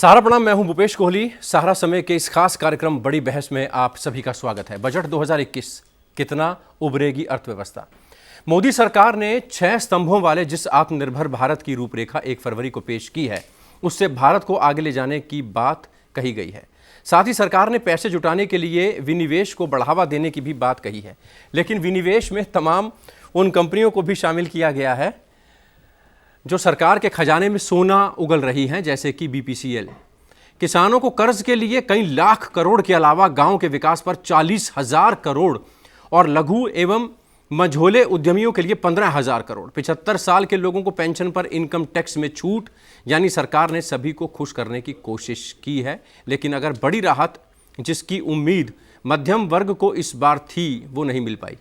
सहारा प्रणाम। मैं हूं भूपेश कोहली। सहारा समय के इस खास कार्यक्रम बड़ी बहस में आप सभी का स्वागत है। बजट 2021 कितना उभरेगी अर्थव्यवस्था। मोदी सरकार ने 6 स्तंभों वाले जिस आत्मनिर्भर भारत की रूपरेखा 1 फरवरी को पेश की है, उससे भारत को आगे ले जाने की बात कही गई है। साथ ही सरकार ने पैसे जुटाने के लिए विनिवेश को बढ़ावा देने की भी बात कही है। लेकिन विनिवेश में तमाम उन कंपनियों को भी शामिल किया गया है जो सरकार के खजाने में सोना उगल रही हैं, जैसे कि बीपीसीएल। किसानों को कर्ज के लिए कई लाख करोड़ के अलावा गांव के विकास पर 40,000 करोड़ और लघु एवं मझोले उद्यमियों के लिए 15,000 करोड़। 75 साल के लोगों को पेंशन पर इनकम टैक्स में छूट, यानी सरकार ने सभी को खुश करने की कोशिश की है। लेकिन अगर बड़ी राहत जिसकी उम्मीद मध्यम वर्ग को इस बार थी, वो नहीं मिल पाई।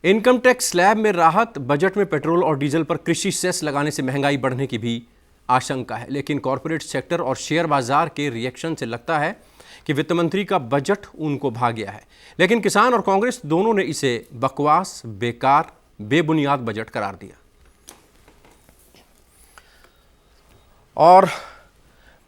इनकम टैक्स स्लैब में राहत, बजट में पेट्रोल और डीजल पर कृषि सेस लगाने से महंगाई बढ़ने की भी आशंका है। लेकिन कॉरपोरेट सेक्टर और शेयर बाजार के रिएक्शन से लगता है कि वित्त मंत्री का बजट उनको भा गया है। लेकिन किसान और कांग्रेस दोनों ने इसे बकवास, बेकार, बेबुनियाद बजट करार दिया। और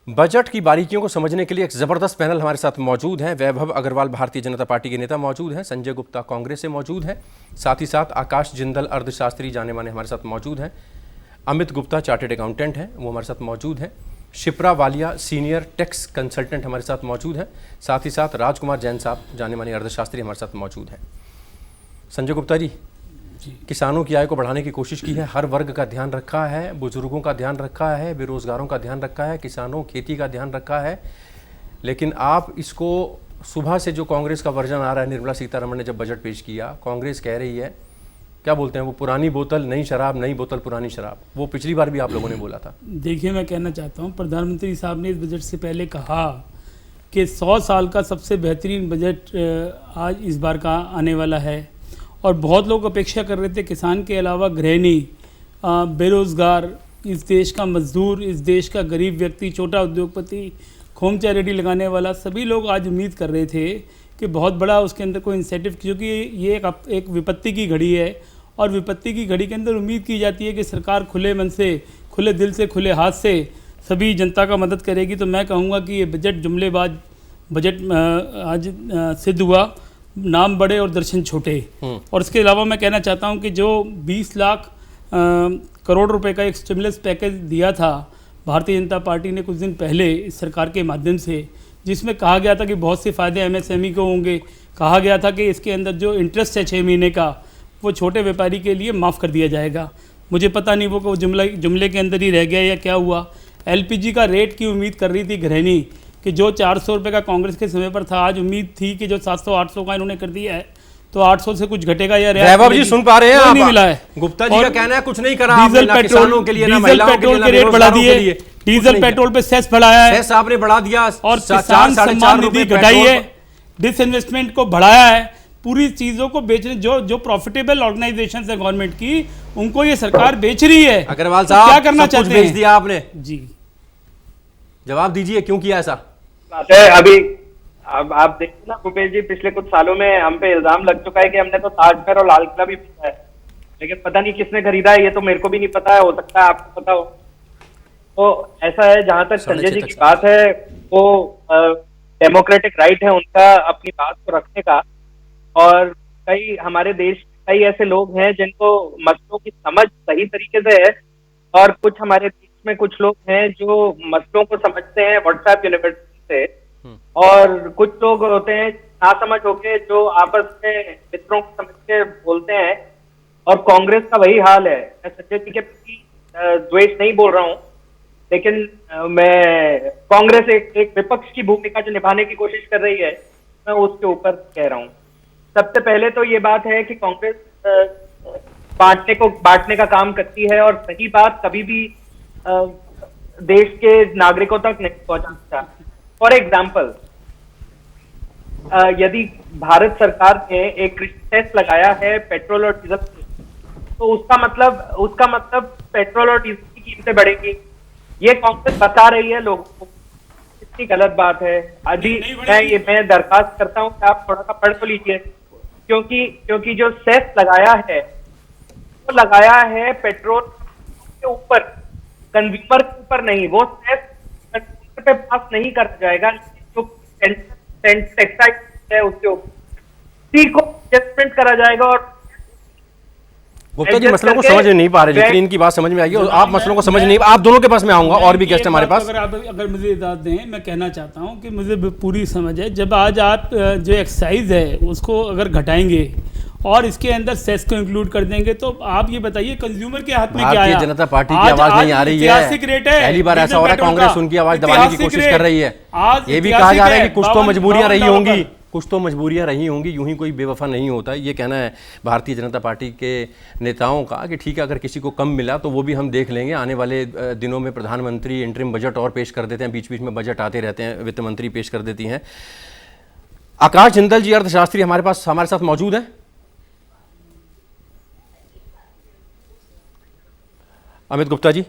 बजट की बारीकियों को समझने के लिए एक जबरदस्त पैनल हमारे साथ मौजूद है। वैभव अग्रवाल भारतीय जनता पार्टी के नेता मौजूद हैं, संजय गुप्ता कांग्रेस से मौजूद है, साथ ही साथ आकाश जिंदल अर्थशास्त्री जाने माने हमारे साथ मौजूद हैं, अमित गुप्ता चार्टेड अकाउंटेंट हैं, वो हमारे साथ मौजूद हैं, Shipra Walia senior tax consultant हमारे साथ मौजूद हैं, साथ ही साथ राजकुमार जैन साहब जाने माने अर्थशास्त्री हमारे साथ मौजूद हैं। संजय गुप्ता जी, किसानों की आय को बढ़ाने की कोशिश की है, हर वर्ग का ध्यान रखा है, बुजुर्गों का ध्यान रखा है, बेरोजगारों का ध्यान रखा है, किसानों खेती का ध्यान रखा है। लेकिन आप इसको सुबह से जो कांग्रेस का वर्जन आ रहा है, निर्मला सीतारमण ने जब बजट पेश किया, कांग्रेस कह रही है, क्या बोलते हैं वो, पुरानी बोतल नई शराब, नई बोतल पुरानी शराब। वो पिछली बार भी आप लोगों ने बोला था। देखिए, मैं कहना चाहता हूँ, प्रधानमंत्री साहब ने इस बजट से पहले कहा कि 100 साल का सबसे बेहतरीन बजट आज इस बार का आने वाला है। और बहुत लोग अपेक्षा कर रहे थे किसान के अलावा गृहिणी, बेरोज़गार, इस देश का मजदूर, इस देश का गरीब व्यक्ति, छोटा उद्योगपति, खोमचा रेडी लगाने वाला, सभी लोग आज उम्मीद कर रहे थे कि बहुत बड़ा उसके अंदर कोई इंसेंटिव, क्योंकि ये एक विपत्ति की घड़ी है और विपत्ति की घड़ी के अंदर उम्मीद की जाती है कि सरकार खुले मन से, खुले दिल से, खुले हाथ से सभी जनता का मदद करेगी। तो मैं कहूँगा कि ये बजट जुमलेबाज बजट आज सिद्ध हुआ, नाम बड़े और दर्शन छोटे। और इसके अलावा मैं कहना चाहता हूं कि जो 20 लाख करोड़ रुपए का एक स्टिमुलस पैकेज दिया था भारतीय जनता पार्टी ने कुछ दिन पहले इस सरकार के माध्यम से, जिसमें कहा गया था कि बहुत से फ़ायदे एमएसएमई को होंगे, कहा गया था कि इसके अंदर जो इंटरेस्ट है 6 महीने का, वो छोटे व्यापारी के लिए माफ़ कर दिया जाएगा। मुझे पता नहीं वो जुमले के अंदर ही रह गया या क्या हुआ। एलपीजी का रेट की उम्मीद कर रही थी गृहिणी कि जो 400 रुपये का कांग्रेस के समय पर था, आज उम्मीद थी कि जो 700-800 का इन्होंने कर दिया है, तो 800 से कुछ घटेगा या वैभव जी सुन पा रहे हैं आप? नहीं मिला है। गुप्ता जी का कहना है कुछ नहीं करा, डीजल पेट्रोल के लिए, डीजल पेट्रोल के रेट बढ़ा दिए, डीजल पेट्रोल पे सेस बढ़ाया है, सेस आपने बढ़ा दिया, और किसान सम्मान निधि घटाई है, डिसइन्वेस्टमेंट को बढ़ाया है। पूरी चीजों को बेचने, जो प्रॉफिटेबल ऑर्गेनाइजेशन है गवर्नमेंट की, उनको ये सरकार बेच रही है। अग्रवाल साहब, क्या करना चाहते हैं? बेच दिया आपने जी, जवाब दीजिए, क्यों किया ऐसा? अभी अब आप देखिए ना भूपेश जी, पिछले कुछ सालों में हम पे इल्जाम लग चुका है कि हमने तो ताजमहल और लाल किला भी खरीदा है, लेकिन पता नहीं किसने खरीदा है, ये तो मेरे को भी नहीं पता है, हो सकता है आपको पता हो। तो ऐसा है, जहां तक संजय जी की बात है, वो डेमोक्रेटिक राइट है उनका अपनी बात को रखने का। और कई हमारे देश कई ऐसे लोग हैं जिनको मसलों की समझ सही तरीके से है, और कुछ हमारे देश में कुछ लोग हैं जो मसलों को समझते हैं व्हाट्सएप यूनिवर्सिटी से, और कुछ लोग होते हैं ना समझ होके जो आपस में मित्रों को समझ के बोलते हैं। और कांग्रेस का वही हाल है। मैं संजय जी के प्रति द्वेष नहीं बोल रहा हूँ, लेकिन मैं कांग्रेस एक विपक्ष की भूमिका जो निभाने की कोशिश कर रही है, मैं उसके ऊपर कह रहा हूँ। सबसे पहले तो ये बात है कि कांग्रेस बांटने का काम करती है, और सही बात कभी भी देश के नागरिकों तक नहीं पहुंचा। फॉर एग्जाम्पल, यदि भारत सरकार ने एक कृषि सेस लगाया है पेट्रोल और डीजल, तो उसका मतलब पेट्रोल और डीजल की कीमतें बढ़ेंगी, ये कांग्रेस बता रही है लोगों को। इतनी गलत बात है। अभी मैं दरखास्त करता हूं कि आप थोड़ा सा पढ़ तो लीजिए, क्योंकि जो सेस लगाया है वो लगाया है पेट्रोल के ऊपर, कंज्यूमर के ऊपर नहीं, वो सेस कंज्यूमर पे पास नहीं कर जाएगा, जो टेक्सटाइल है उसके ऊपर उसी को एडजस्टमेंट करा जाएगा। और गुप्ता जी मसलों को समझ नहीं पा रहे, लेकिन इनकी बात समझ में आई और आप मसलों को समझ नहीं, आप दोनों के पास मैं आऊंगा, और भी गेस्ट हमारे पास। अगर मुझे इजाज़त दें, मैं कहना चाहता हूं कि मुझे पूरी समझ है, जब आज आप जो एक्साइज है उसको अगर घटाएंगे और इसके अंदर सेस को इंक्लूड कर देंगे, तो आप ये बताइए कंज्यूमर के हाथ में क्या है? भारतीय जनता पार्टी की आवाज नहीं आ रही है, पहली बार ऐसा हो रहा है कांग्रेस उनकी आवाज दबाने की कोशिश कर रही है। ये भी कहा जा रहा है कि कुछ तो मजबूरियां रही होंगी, कुछ तो मजबूरियां रही होंगी, यूं ही कोई बेवफा नहीं होता। ये कहना है भारतीय जनता पार्टी के नेताओं का कि ठीक है, अगर किसी को कम मिला तो वो भी हम देख लेंगे, आने वाले दिनों में प्रधानमंत्री इंटरिम बजट और पेश कर देते हैं, बीच बीच में बजट आते रहते हैं, वित्त मंत्री पेश कर देती हैं। आकाश जिंदल जी अर्थशास्त्री हमारे साथ मौजूद हैं। अमित गुप्ता जी,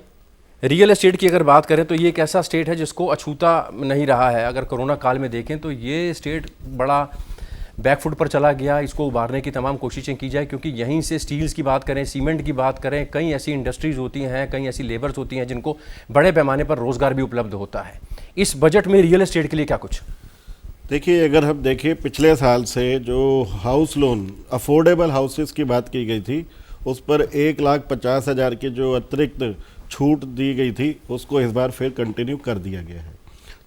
रियल एस्टेट की अगर बात करें तो ये एक ऐसा स्टेट है जिसको अछूता नहीं रहा है। अगर कोरोना काल में देखें तो ये स्टेट बड़ा बैकफुट पर चला गया, इसको उबारने की तमाम कोशिशें की जाए, क्योंकि यहीं से स्टील्स की बात करें, सीमेंट की बात करें, कई ऐसी इंडस्ट्रीज़ होती हैं, कई ऐसी लेबर्स होती हैं जिनको बड़े पैमाने पर रोज़गार भी उपलब्ध होता है। इस बजट में रियल एस्टेट के लिए क्या कुछ? देखिए, अगर हम देखें पिछले साल से जो हाउस लोन अफोर्डेबल हाउसेस की बात की गई थी, उस पर 1,50,000 की जो अतिरिक्त छूट दी गई थी उसको इस बार फिर कंटिन्यू कर दिया गया है।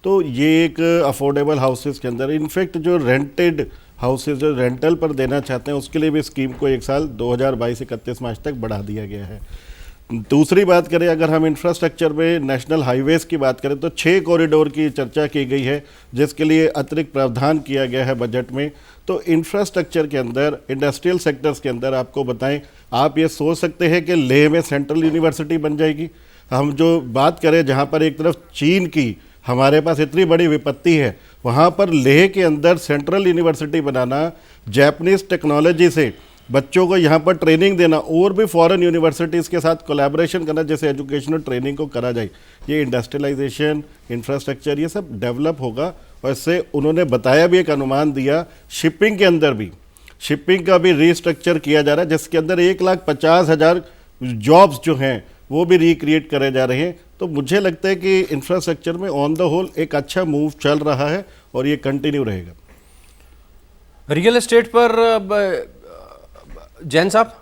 तो ये एक अफोर्डेबल हाउसेस के अंदर इनफैक्ट जो रेंटेड हाउसेस जो रेंटल पर देना चाहते हैं उसके लिए भी स्कीम को एक साल 2022 31 मार्च तक बढ़ा दिया गया है। दूसरी बात करें, अगर हम इंफ्रास्ट्रक्चर में नेशनल हाईवेज़ की बात करें तो 6 कॉरिडोर की चर्चा की गई है, जिसके लिए अतिरिक्त प्रावधान किया गया है बजट में। तो इंफ्रास्ट्रक्चर के अंदर, इंडस्ट्रियल सेक्टर्स के अंदर आपको बताएं, आप ये सोच सकते हैं कि लेह में सेंट्रल यूनिवर्सिटी बन जाएगी। हम जो बात करें, जहाँ पर एक तरफ चीन की हमारे पास इतनी बड़ी विपत्ति है, वहाँ पर लेह के अंदर सेंट्रल यूनिवर्सिटी बनाना, जापानीज टेक्नोलॉजी से बच्चों को यहाँ पर ट्रेनिंग देना और भी फॉरेन यूनिवर्सिटीज़ के साथ कोलैबोरेशन करना, जैसे एजुकेशनल ट्रेनिंग को करा जाए, ये इंडस्ट्रियलाइजेशन, इंफ्रास्ट्रक्चर, ये सब डेवलप होगा। और इससे उन्होंने बताया भी, एक अनुमान दिया, शिपिंग के अंदर भी, शिपिंग का भी रीस्ट्रक्चर किया जा रहा है, जिसके अंदर 1,50,000 जॉब्स जो हैं वो भी रिक्रिएट करे जा रहे हैं। तो मुझे लगता है कि इंफ्रास्ट्रक्चर में ऑन द होल एक अच्छा मूव चल रहा है और ये कंटिन्यू रहेगा। रियल एस्टेट पर जैन साहब,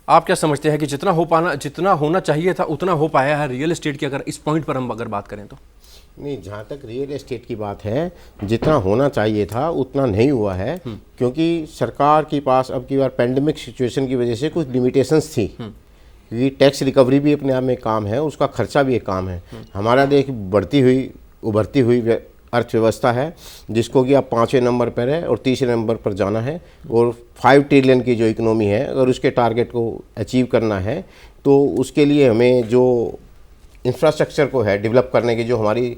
आप क्या समझते हैं कि जितना होना चाहिए था उतना हो पाया है रियल एस्टेट की, अगर इस पॉइंट पर हम अगर बात करें तो? नहीं, जहाँ तक रियल एस्टेट की बात है, जितना होना चाहिए था उतना नहीं हुआ है, क्योंकि सरकार के पास अब की बार पेंडेमिक सिचुएशन की वजह से कुछ लिमिटेशंस थी, क्योंकि टैक्स रिकवरी भी अपने आप में एक काम है, उसका खर्चा भी एक काम है। हमारा देश उभरती हुई अर्थव्यवस्था है, जिसको कि अब 5वें नंबर पर है और 30वें नंबर पर जाना है, और 5 ट्रिलियन की जो इकोनॉमी है, अगर उसके टारगेट को अचीव करना है तो उसके लिए हमें जो इंफ्रास्ट्रक्चर को है डेवलप करने की, जो हमारी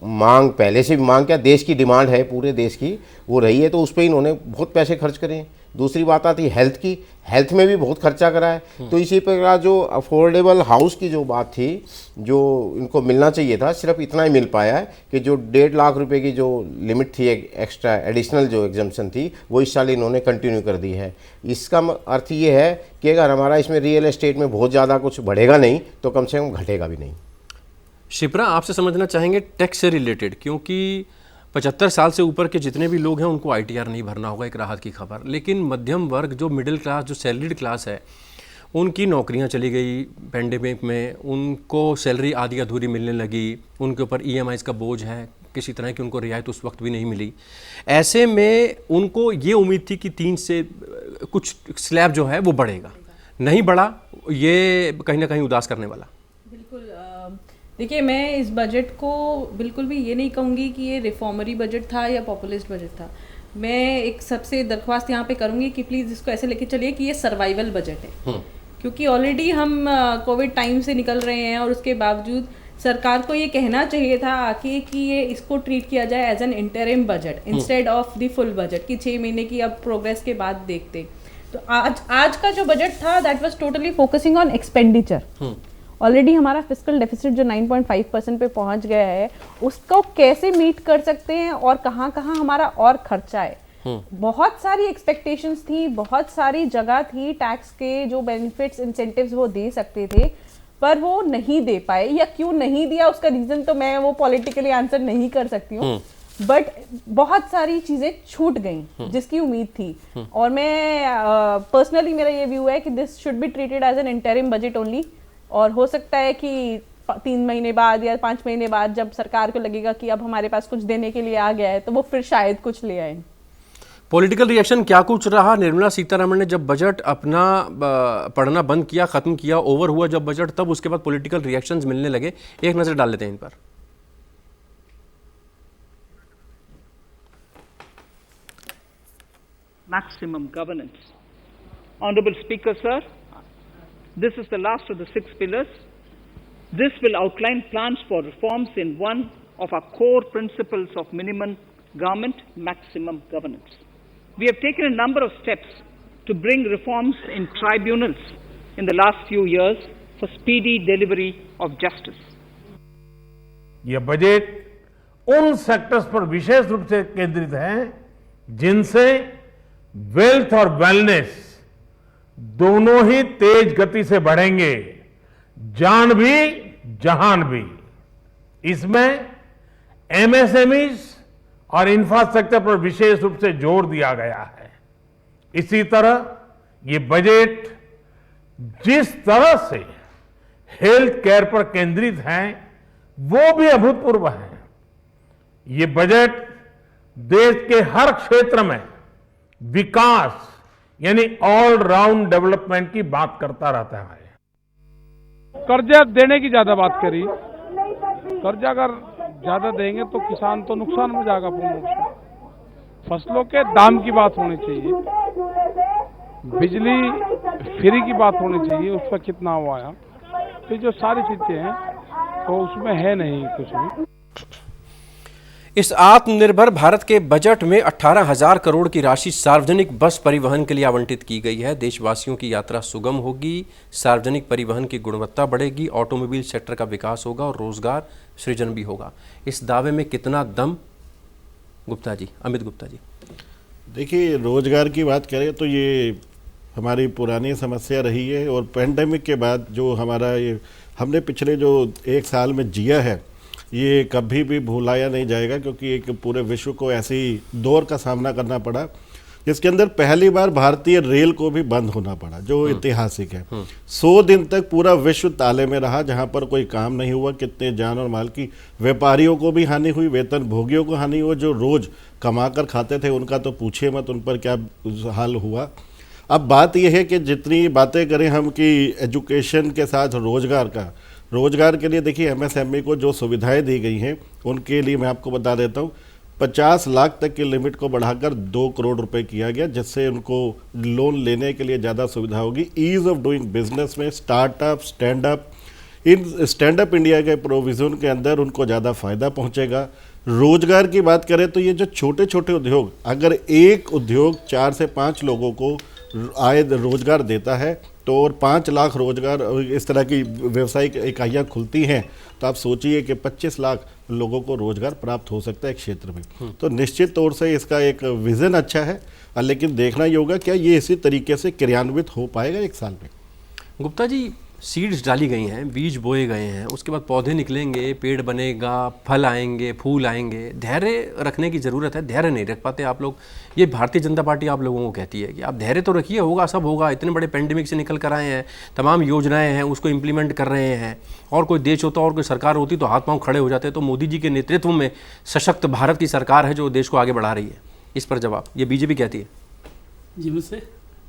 मांग, पहले से भी मांग क्या देश की डिमांड है, पूरे देश की वो रही है, तो उस पर इन्होंने बहुत पैसे खर्च करे। दूसरी बात आती है हेल्थ की, हेल्थ में भी बहुत खर्चा करा है। तो इसी प्रकार जो अफोर्डेबल हाउस की जो बात थी, जो इनको मिलना चाहिए था, सिर्फ इतना ही मिल पाया है कि जो 1.5 लाख रुपए की जो लिमिट थी, एक्स्ट्रा एडिशनल जो एग्जम्पशन थी, वो इस साल इन्होंने कंटिन्यू कर दी है। इसका अर्थ ये है कि अगर हमारा इसमें रियल एस्टेट में बहुत ज़्यादा कुछ बढ़ेगा नहीं तो कम से कम घटेगा भी नहीं। शिप्रा, आपसे समझना चाहेंगे टैक्स से रिलेटेड, क्योंकि 75 साल से ऊपर के जितने भी लोग हैं उनको ITR नहीं भरना होगा, एक राहत की खबर। लेकिन मध्यम वर्ग, जो मिडिल क्लास, जो सैलरीड क्लास है, उनकी नौकरियां चली गई पेंडेमिक में, उनको सैलरी आधी अधूरी मिलने लगी, उनके ऊपर EMIs का बोझ है, किसी तरह की उनको रियायत उस वक्त भी नहीं मिली। ऐसे में उनको ये उम्मीद थी कि 3 से कुछ स्लैब जो है वो बढ़ेगा, नहीं बढ़ा, ये कहीं ना कहीं उदास करने वाला। बिल्कुल। देखिए, मैं इस बजट को बिल्कुल भी ये नहीं कहूँगी कि ये रिफॉर्मरी बजट था या पॉपुलिस्ट बजट था। मैं एक सबसे दरख्वास्त यहाँ पे करूँगी कि प्लीज़ इसको ऐसे लेके चलिए कि ये सर्वाइवल बजट है, क्योंकि ऑलरेडी हम कोविड टाइम से निकल रहे हैं, और उसके बावजूद सरकार को ये कहना चाहिए था आके कि ये इसको ट्रीट किया जाए as an interim budget instead of the full budget, कि 6 महीने की अब प्रोग्रेस के बाद देखते। तो आज का जो बजट था, that was totally focusing on expenditure. Already हमारा फिस्कल डेफिसिट जो 9.5% पे पहुंच गया है, उसको कैसे मीट कर सकते हैं और कहाँ कहाँ हमारा और खर्चा है। बहुत सारी एक्सपेक्टेशंस थी, बहुत सारी जगह थी, टैक्स के जो बेनिफिट्स, इंसेंटिव्स वो दे सकते थे, पर वो नहीं दे पाए, या क्यों नहीं दिया उसका रीजन तो मैं वो पॉलिटिकली आंसर नहीं कर सकती हूँ, बट बहुत सारी चीजें छूट गई जिसकी उम्मीद थी। और मैं पर्सनली मेरा ये व्यू है कि this should be treated as an interim budget only, और हो सकता है कि 3 महीने बाद या 5 महीने बाद जब सरकार को लगेगा कि अब हमारे पास कुछ देने के लिए आ गया है तो वो फिर शायद कुछ ले आए। पॉलिटिकल रिएक्शन क्या कुछ रहा? निर्मला सीतारमण ने जब बजट अपना पढ़ना बंद किया, खत्म किया, ओवर हुआ जब बजट, तब उसके बाद पॉलिटिकल रिएक्शंस मिलने लगे। एक नजर डाल लेते हैं इन पर। Maximum governance. Honorable Speaker, sir, this is the last of the 6 pillars. This will outline plans for reforms in one of our core principles of minimum government, maximum governance. We have taken a number of steps to bring reforms in tribunals in the last few years for speedy delivery of justice. यह budget उन sectors पर विशेष रूप से केंद्रित है जिनसे wealth और wellness दोनों ही तेज गति से बढ़ेंगे, जान भी जहान भी। इसमें एमएसएमईज और इंफ्रास्ट्रक्चर पर विशेष रूप से जोर दिया गया है। इसी तरह ये बजट जिस तरह से हेल्थ केयर पर केंद्रित है वो भी अभूतपूर्व है। ये बजट देश के हर क्षेत्र में विकास यानी ऑल राउंड डेवलपमेंट की बात करता रहता है। कर्जा देने की ज्यादा बात करी। कर्जा अगर ज्यादा देंगे तो किसान तो नुकसान में जाएगा पूर्ण रूप से। फसलों के दाम की बात होनी चाहिए, बिजली फ्री की बात होनी चाहिए, उसका कितना हुआ है, तो जो सारी चीजें हैं तो उसमें है नहीं कुछ भी। इस आत्मनिर्भर भारत के बजट में 18,000 करोड़ की राशि सार्वजनिक बस परिवहन के लिए आवंटित की गई है। देशवासियों की यात्रा सुगम होगी, सार्वजनिक परिवहन की गुणवत्ता बढ़ेगी, ऑटोमोबाइल सेक्टर का विकास होगा और रोजगार सृजन भी होगा। इस दावे में कितना दम? गुप्ता जी, अमित गुप्ता जी। देखिए, रोजगार की बात करें तो ये हमारी पुरानी समस्या रही है, और पेंडेमिक के बाद जो हमारा ये हमने पिछले जो 1 साल में जिया है ये कभी भी भुलाया नहीं जाएगा, क्योंकि एक पूरे विश्व को ऐसी दौर का सामना करना पड़ा जिसके अंदर पहली बार भारतीय रेल को भी बंद होना पड़ा, जो ऐतिहासिक है। 100 दिन तक पूरा विश्व ताले में रहा, जहां पर कोई काम नहीं हुआ। कितने जान और माल की, व्यापारियों को भी हानि हुई, वेतन भोगियों को हानि हुई, जो रोज कमा कर खाते थे उनका तो पूछिए मत, उन पर क्या हाल हुआ। अब बात यह है कि जितनी बातें करें हम कि एजुकेशन के साथ रोजगार के लिए, देखिए एमएसएमई को जो सुविधाएं दी गई हैं उनके लिए मैं आपको बता देता हूँ, 50 लाख तक की लिमिट को बढ़ाकर 2 करोड़ रुपए किया गया, जिससे उनको लोन लेने के लिए ज़्यादा सुविधा होगी। ईज ऑफ डूइंग बिजनेस में स्टार्टअप, स्टैंड अप इंडिया के प्रोविजन के अंदर उनको ज़्यादा फायदा पहुंचेगा। रोजगार की बात करें तो ये जो छोटे छोटे उद्योग, अगर एक उद्योग 4 से 5 लोगों को आय रोजगार देता है तो और 5 लाख रोजगार इस तरह की व्यवसायिक इकाइयाँ खुलती हैं, तो आप सोचिए कि 25 लाख लोगों को रोजगार प्राप्त हो सकता है एक क्षेत्र में। तो निश्चित तौर से इसका एक विजन अच्छा है, लेकिन देखना ही होगा क्या ये इसी तरीके से क्रियान्वित हो पाएगा 1 साल में। गुप्ता जी, सीड्स डाली गई हैं, बीज बोए गए हैं, उसके बाद पौधे निकलेंगे, पेड़ बनेगा, फल आएंगे, फूल आएंगे। धैर्य रखने की ज़रूरत है, धैर्य नहीं रख पाते आप लोग। ये भारतीय जनता पार्टी आप लोगों को कहती है कि आप धैर्य तो रखिए, होगा सब होगा। इतने बड़े पेंडेमिक से निकल कर आए हैं, तमाम योजनाएं हैं उसको इम्प्लीमेंट कर रहे हैं। और कोई देश होता और कोई सरकार होती तो हाथ पांव खड़े हो जाते। तो मोदी जी के नेतृत्व में सशक्त भारत की सरकार है जो देश को आगे बढ़ा रही है। इस पर जवाब ये बीजेपी कहती है। जी, मुझसे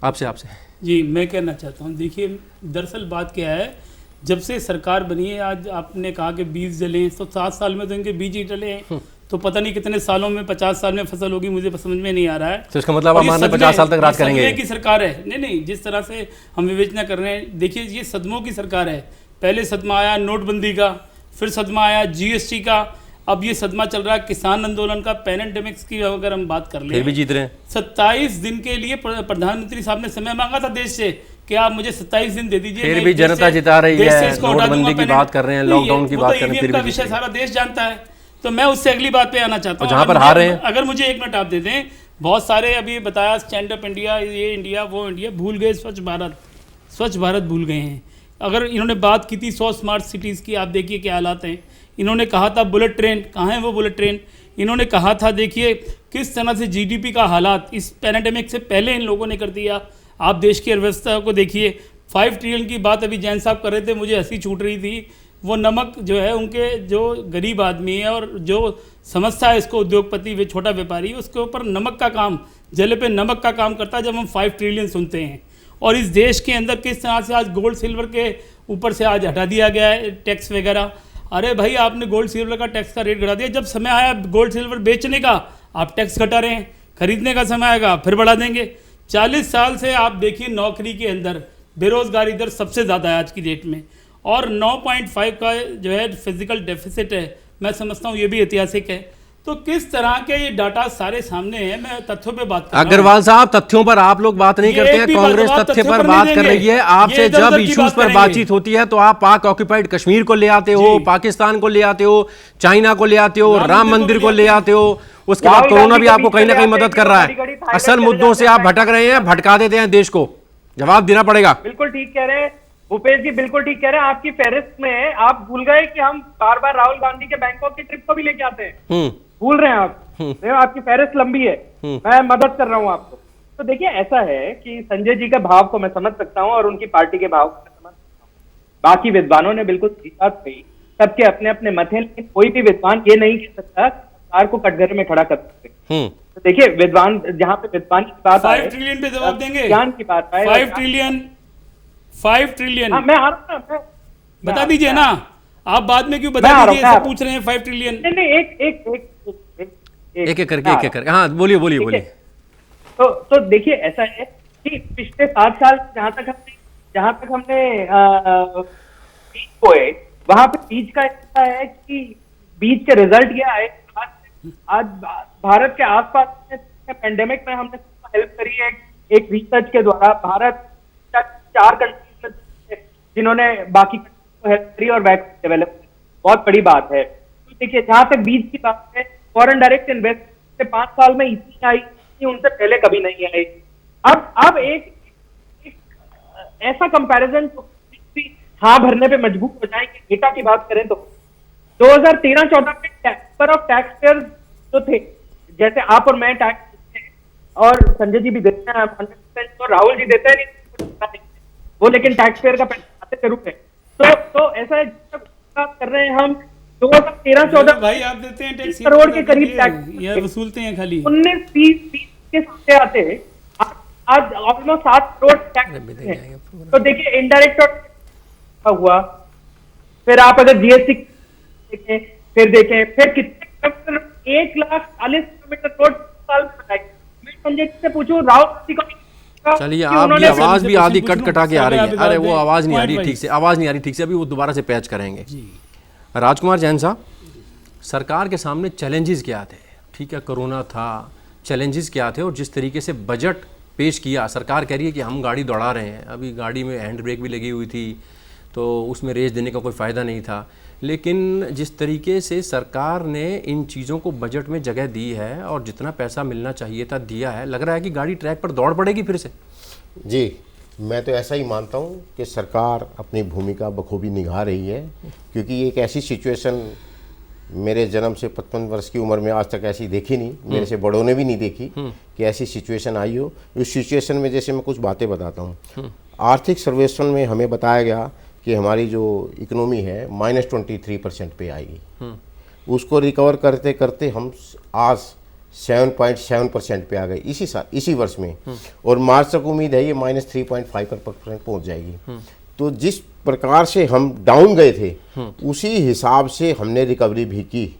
आपसे जी मैं कहना चाहता हूँ, देखिए दरअसल बात क्या है, जब से सरकार बनी है, आज आपने कहा कि बीज जले, तो 7 साल में तो इनके बीज ही डले हैं, तो पता नहीं कितने सालों में, 50 साल में फसल होगी, मुझे समझ में नहीं आ रहा है। तो इसका मतलब आप मान रहे हैं 50 साल तक राज करेंगे की सरकार है? नहीं, जिस तरह से हम विवेचना कर रहे हैं, देखिए ये सदमों की सरकार है। पहले सदमा आया नोटबंदी का, फिर सदमा आया जीएसटी का, अब ये सदमा चल रहा है किसान आंदोलन का। पैंडेमिक्स की अगर हम बात कर ले, फिर भी जीत रहे हैं। 27 दिन के लिए प्रधानमंत्री साहब ने समय मांगा था देश से कि आप मुझे 27 दिन दे दीजिए। फिर भी जनता जिता रही है, नोटबंदी की बात कर रहे हैं, लॉकडाउन की बात कर रहे हैं, फिर भी विषय सारा देश जानता है। तो मैं उससे अगली बात पे आना चाहता हूँ, जहां पर हार रहे हैं। अगर मुझे 1 मिनट आप दे दें। बहुत सारे अभी बताया स्टैंड अप इंडिया, ये इंडिया वो इंडिया, भूल गए स्वच्छ भारत भूल गए हैं। अगर इन्होंने बात की थी 100 स्मार्ट सिटीज़ की, आप देखिए क्या हालात हैं। इन्होंने कहा था बुलेट ट्रेन, कहाँ है वो बुलेट ट्रेन? इन्होंने कहा था, देखिए किस तरह से जीडीपी का हालात इस पैंडेमिक से पहले इन लोगों ने कर दिया। आप देश की अर्थव्यवस्था को देखिए, 5 ट्रिलियन की बात अभी जैन साहब कर रहे थे, मुझे हंसी छूट रही थी। वो नमक जो है, उनके जो गरीब आदमी है और जो समझता है इसको उद्योगपति वे छोटा व्यापारी, उसके ऊपर नमक का काम, जले पे नमक का काम करता है जब हम 5 ट्रिलियन सुनते हैं। और इस देश के अंदर किस तरह से आज गोल्ड सिल्वर के ऊपर से आज हटा दिया गया है टैक्स वगैरह। अरे भाई, आपने गोल्ड सिल्वर का टैक्स का रेट घटा दिया, जब समय आया गोल्ड सिल्वर बेचने का आप टैक्स घटा रहे हैं, खरीदने का समय आएगा फिर बढ़ा देंगे। 40 साल से आप देखिए नौकरी के अंदर बेरोजगारी दर सबसे ज़्यादा है आज की डेट में, और 9.5 का जो है फिजिकल डेफिसिट है, मैं समझता हूँ ये भी ऐतिहासिक है। तो किस तरह के ये डाटा सारे सामने हैं, मैं तथ्यों पे बात कर रहा हूं। अग्रवाल साहब, तथ्यों पर आप लोग बात नहीं करते हैं, कांग्रेस तथ्य पर बात कर रही है। आपसे जब इश्यूज पर बातचीत होती है तो आप पाक ऑक्यूपाइड कश्मीर को ले आते हो, पाकिस्तान को ले आते हो, चाइना को ले आते हो, राम मंदिर को ले आते हो, उसके बाद कोरोना भी आपको कहीं ना कहीं मदद कर रहा है। असल मुद्दों से आप भटक रहे हैं, भटका देते हैं देश को, जवाब देना पड़ेगा। बिल्कुल ठीक कह रहे हैं भूपेश जी, बिल्कुल ठीक कह रहे हैं। आपकी फेहरिस्त में आप भूल गए कि हम बार बार राहुल गांधी के बैंकॉक की ट्रिप को भी लेके आते हैं। भूल रहे हैं आप। आपकी फेहरिस्त लंबी है, मैं मदद कर रहा हूं आपको। तो देखिए, ऐसा है कि संजय जी के भाव को मैं समझ सकता हूं और उनकी पार्टी के भाव को मैं समझ सकता हूं। बाकी विद्वानों ने बिल्कुल सही बात कही, सबके अपने अपने मत हैं, लेकिन कोई भी विद्वान ये नहीं कह सकता सरकार को कटघरे में खड़ा कर सकते। तो देखिए, विद्वान जहां पे विद्वान की बात 5 ट्रिलियन पे जवाब देंगे, ज्ञान की बात आए, 5 ट्रिलियन मैं आ रहा हूं, बता दीजिए ना, आप बाद में क्यों बता दीजिए, सब पूछ रहे हैं 5 ट्रिलियन। नहीं, एक एक करके हाँ, बोलिए। तो देखिए, ऐसा है कि पिछले 7 साल जहां तक हमने बीज बोए, वहां पे बीज का ऐसा है कि बीज के रिजल्ट क्या है। आज भारत के आसपास पेंडेमिक में हमने हेल्प करी है एक रिसर्च के द्वारा। भारत 4 कंट्रीज में जिन्होंने बाकी को हेल्प करी और वैक्सीन डेवलप की, बहुत बड़ी बात है। तो देखिए, जहां तक बीज की बात है, फॉरेन डायरेक्ट इन्वेस्टमेंट से 5 साल में इतनी आई, उनसे पहले कभी नहीं आई। अब एक ऐसा कंपैरिजन हाँ भरने पे मजबूर हो जाएंगे। डेटा की बात करें तो 2013-14 में नंबर ऑफ टैक्स जो थे, जैसे आप और मैं टैक्स देते हैं और संजय जी भी देते हैं 100%, तो राहुल जी देते हैं वो, लेकिन टैक्स पेयर का पैसा आते जरूर है। तो ऐसा है, बात कर रहे हैं हम 2013-14 भाई, आप देते हैं टैक्स करोड़ के करीब टैक्स ये वसूलते हैं, खाली 19-20 के सामने आते हैं। आज ऑलमोस्ट 7 करोड़ टैक्स हैं। तो देखिए, इनडायरेक्ट हुआ, फिर आप अगर जीएसटी देखें, फिर कितने 1,40,000 किलोमीटर रोड साल में बनाई। मैं संजय से पूछूं, राहुल गांधी को, चलिए, आपकी आवाज भी आधी कट के आ रही है। अरे वो आवाज नहीं आ रही ठीक से, अभी वो दोबारा से पैच करेंगे। राजकुमार जैन साहब, सरकार के सामने चैलेंजेस क्या थे? ठीक है, कोरोना था, चैलेंजेस क्या थे? और जिस तरीके से बजट पेश किया, सरकार कह रही है कि हम गाड़ी दौड़ा रहे हैं, अभी गाड़ी में हैंड ब्रेक भी लगी हुई थी, तो उसमें रेस देने का कोई फ़ायदा नहीं था। लेकिन जिस तरीके से सरकार ने इन चीज़ों को बजट में जगह दी है और जितना पैसा मिलना चाहिए था दिया है, लग रहा है कि गाड़ी ट्रैक पर दौड़ पड़ेगी फिर से। जी, मैं तो ऐसा ही मानता हूँ कि सरकार अपनी भूमिका बखूबी निभा रही है, क्योंकि एक ऐसी सिचुएशन मेरे जन्म से 55 वर्ष की उम्र में आज तक ऐसी देखी नहीं, मेरे से बड़ों ने भी नहीं देखी कि ऐसी सिचुएशन आई हो। उस सिचुएशन में जैसे मैं कुछ बातें बताता हूँ। आर्थिक सर्वेक्षण में हमें बताया गया कि हमारी जो इकोनॉमी है -23% पे आएगी। उसको रिकवर करते करते हम आज 7.7% पे आ गए इसी वर्ष में, और मार्च तक उम्मीद है ये -3.5% पहुंच जाएगी। तो जिस प्रकार से हम डाउन गए थे, उसी हिसाब से हमने रिकवरी भी की।